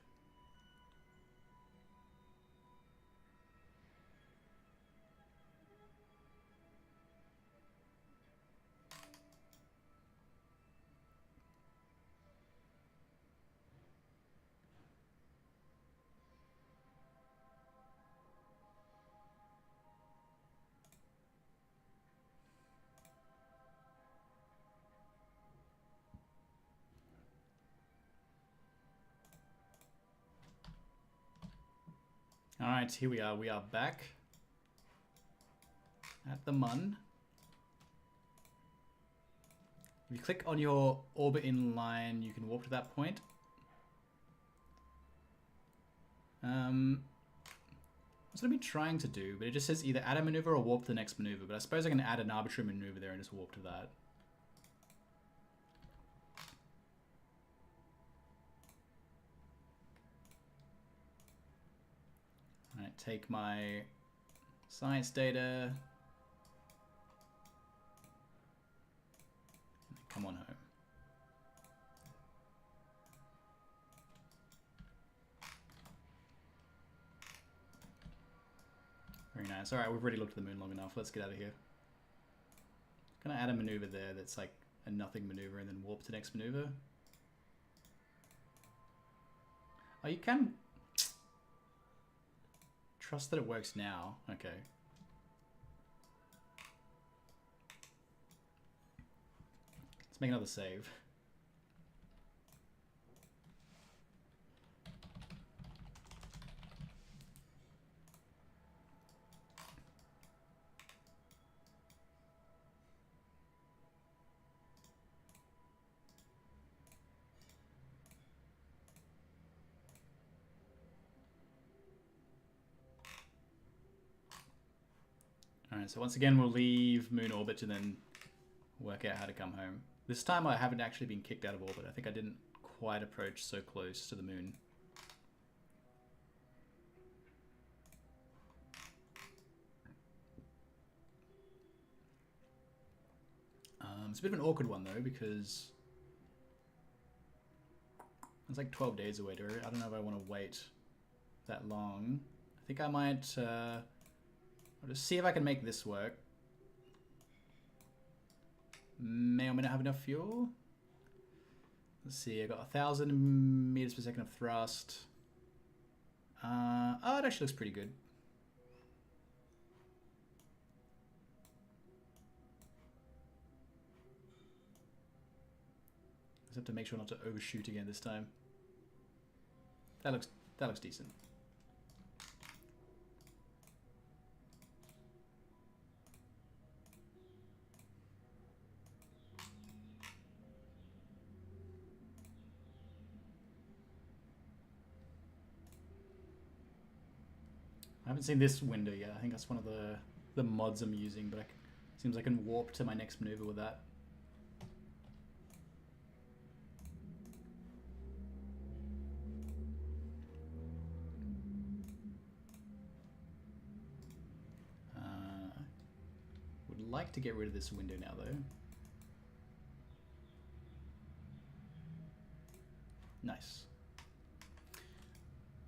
Alright, here we are. We are back at the Mun. If you click on your orbit in line, you can warp to that point. That's what I've been trying to do, but it just says either add a maneuver or warp to the next maneuver. But I suppose I can add an arbitrary maneuver there and just warp to that. Alright, take my science data. Come on home. Very nice. Alright, we've already looked at the moon long enough. Let's get out of here. Gonna add a maneuver there that's like a nothing maneuver and then warp to next maneuver. Oh, you can trust that it works now. Okay. Let's make another save. Alright, so once again we'll leave moon orbit and then work out how to come home. This time I haven't actually been kicked out of orbit. I think I didn't quite approach so close to the moon. It's a bit of an awkward one though, because it's like 12 days away. I don't know if I want to wait that long. I think I might I'll just see if I can make this work. May or may not have enough fuel. Let's see, I got 1,000 meters per second of thrust. Oh, it actually looks pretty good. Just have to make sure not to overshoot again this time. That looks decent. I haven't seen this window yet. I think that's one of the mods I'm using, but it seems I can warp to my next maneuver with that. Would like to get rid of this window now though. Nice.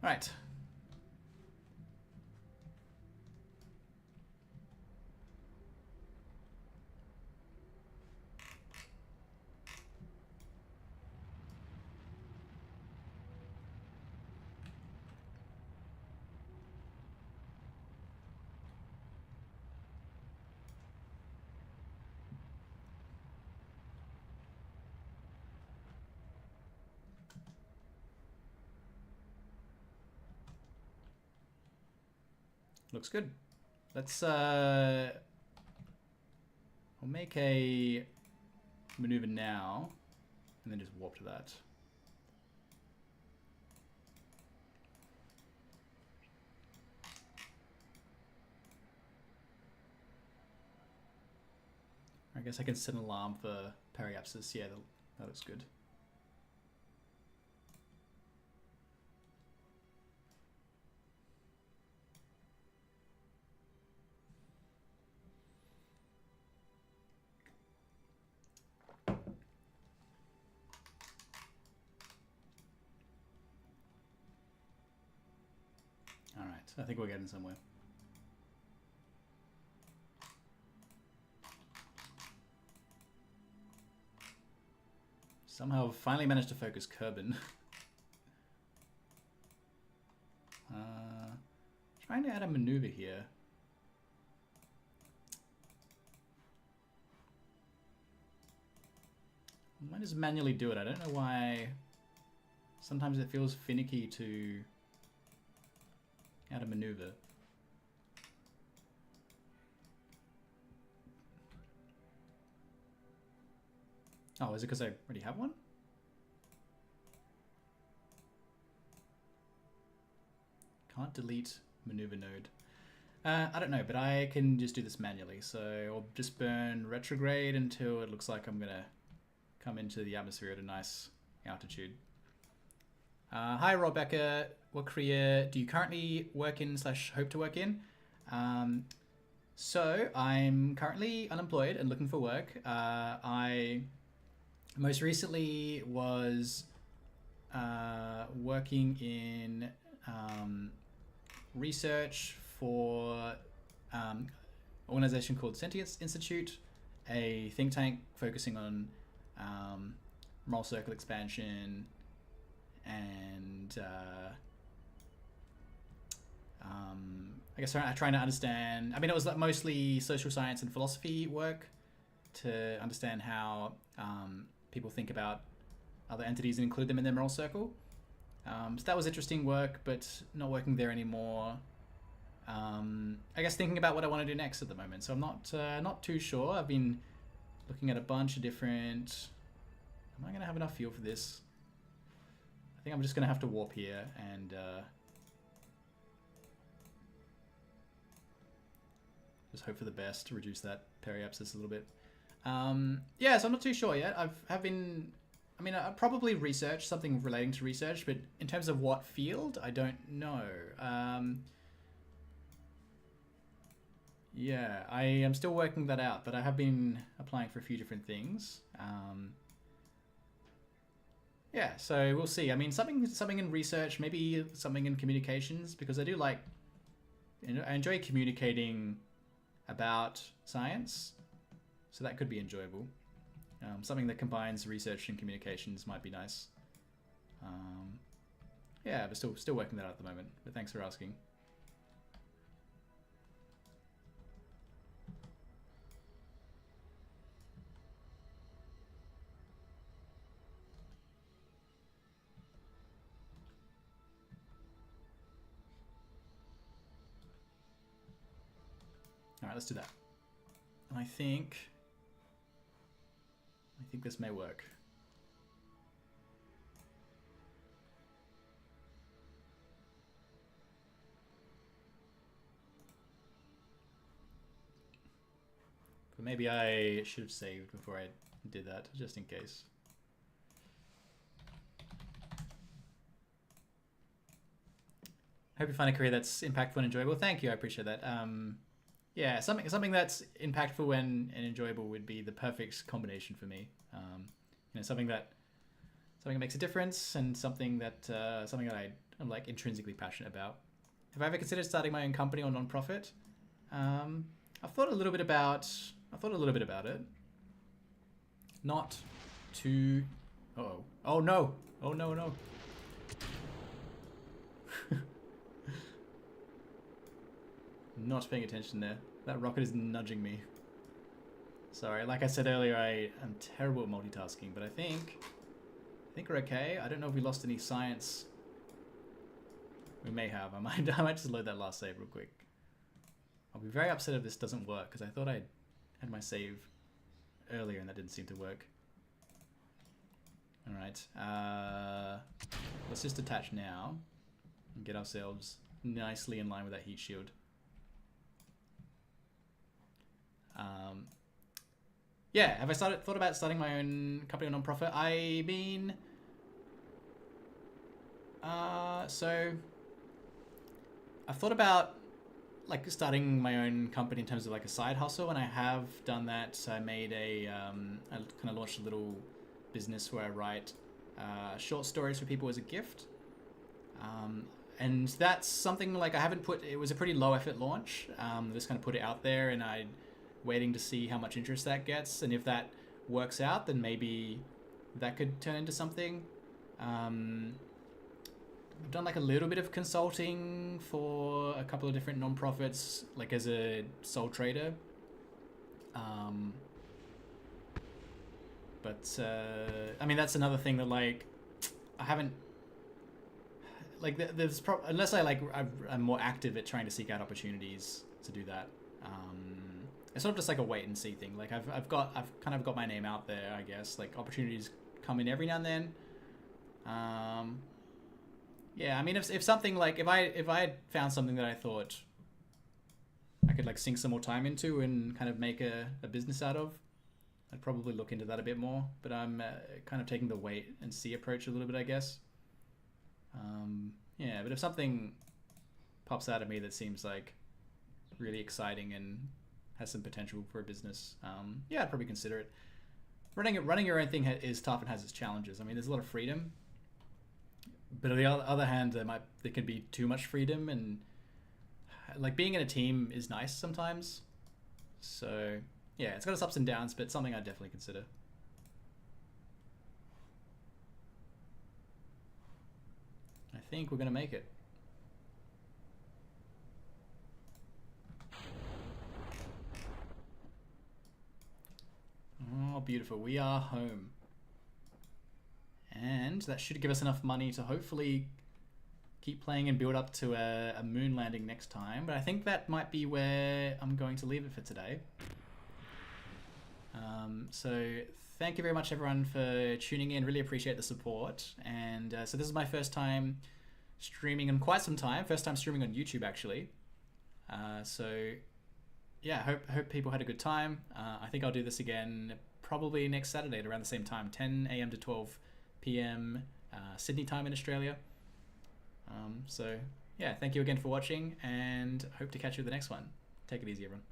All right. Looks good. Let's we'll make a maneuver now and then just warp to that. I guess I can set an alarm for periapsis. Yeah, that looks good. Alright, I think we're getting somewhere. Somehow finally managed to focus Kerbin. Trying to add a maneuver here. I might just manually do it. I don't know why. Sometimes it feels finicky to add a maneuver. Oh, is it because I already have one? Can't delete maneuver node. I don't know, but I can just do this manually. So I'll just burn retrograde until it looks like I'm gonna come into the atmosphere at a nice altitude. Hi Rebecca, what career do you currently work in / hope to work in? So I'm currently unemployed and looking for work. I most recently was working in research for an organization called Sentience Institute, a think tank focusing on moral circle expansion and I guess trying to understand, I mean, it was like mostly social science and philosophy work to understand how people think about other entities and include them in their moral circle. So that was interesting work, but not working there anymore. I guess thinking about what I want to do next at the moment. So I'm not too sure. I've been looking at a bunch of different... Am I going to have enough fuel for this? I think I'm just going to have to warp here and just hope for the best to reduce that periapsis a little bit. Yeah, so I'm not too sure yet. I've probably researched something relating to research, but in terms of what field, I don't know. Yeah, I am still working that out, but I have been applying for a few different things. Yeah, so we'll see. I mean, something in research, maybe something in communications, because I do like, I enjoy communicating about science, so that could be enjoyable. Something that combines research and communications might be nice. Yeah, but still working that out at the moment. But thanks for asking. All right, let's do that. And I think this may work. But maybe I should have saved before I did that, just in case. Hope you find a career that's impactful and enjoyable. Thank you, I appreciate that. Yeah, something that's impactful and enjoyable would be the perfect combination for me. Something that makes a difference and something that I'm like intrinsically passionate about. Have I ever considered starting my own company or non-profit? I've thought a little bit about it. Not too. Uh-oh. Oh no! Oh no! Not paying attention there. That rocket is nudging me. Sorry, like I said earlier, I am terrible at multitasking, but I think we're okay. I don't know if we lost any science. We may have. I might just load that last save real quick. I'll be very upset if this doesn't work, because I thought I had my save earlier and that didn't seem to work. Alright, let's just attach now and get ourselves nicely in line with that heat shield. Yeah, have I thought about starting my own company or non-profit? I mean, so I've thought about like starting my own company in terms of like a side hustle, and I have done that. So I made I kind of launched a little business where I write short stories for people as a gift. And that's something like it was a pretty low effort launch. Just kind of put it out there, and I waiting to see how much interest that gets, and if that works out, then maybe that could turn into something. I've done like a little bit of consulting for a couple of different non-profits, like as a sole trader. But I mean, that's another thing that like I haven't like there's unless I'm more active at trying to seek out opportunities to do that. It's sort of just like a wait and see thing. Like I've kind of got my name out there, I guess. Like opportunities come in every now and then. Yeah, I mean, if something like if I had found something that I thought I could like sink some more time into and kind of make a business out of, I'd probably look into that a bit more. But I'm kind of taking the wait and see approach a little bit, I guess. Yeah, but if something pops out of me that seems like really exciting and has some potential for a business, yeah, I'd probably consider it. Running your own thing is tough and has its challenges. I mean, there's a lot of freedom, but on the other hand, there can be too much freedom, and like being in a team is nice sometimes. So yeah, it's got its ups and downs, but something I'd definitely consider. I think we're gonna make it. Oh, beautiful. We are home. And that should give us enough money to hopefully keep playing and build up to a moon landing next time. But I think that might be where I'm going to leave it for today. So thank you very much everyone for tuning in. Really appreciate the support. And so this is my first time streaming in quite some time. First time streaming on YouTube actually. So yeah, hope people had a good time. I think I'll do this again probably next Saturday at around the same time, 10 a.m. to 12 p.m. Sydney time in Australia. So yeah, thank you again for watching, and hope to catch you at the next one. Take it easy, everyone.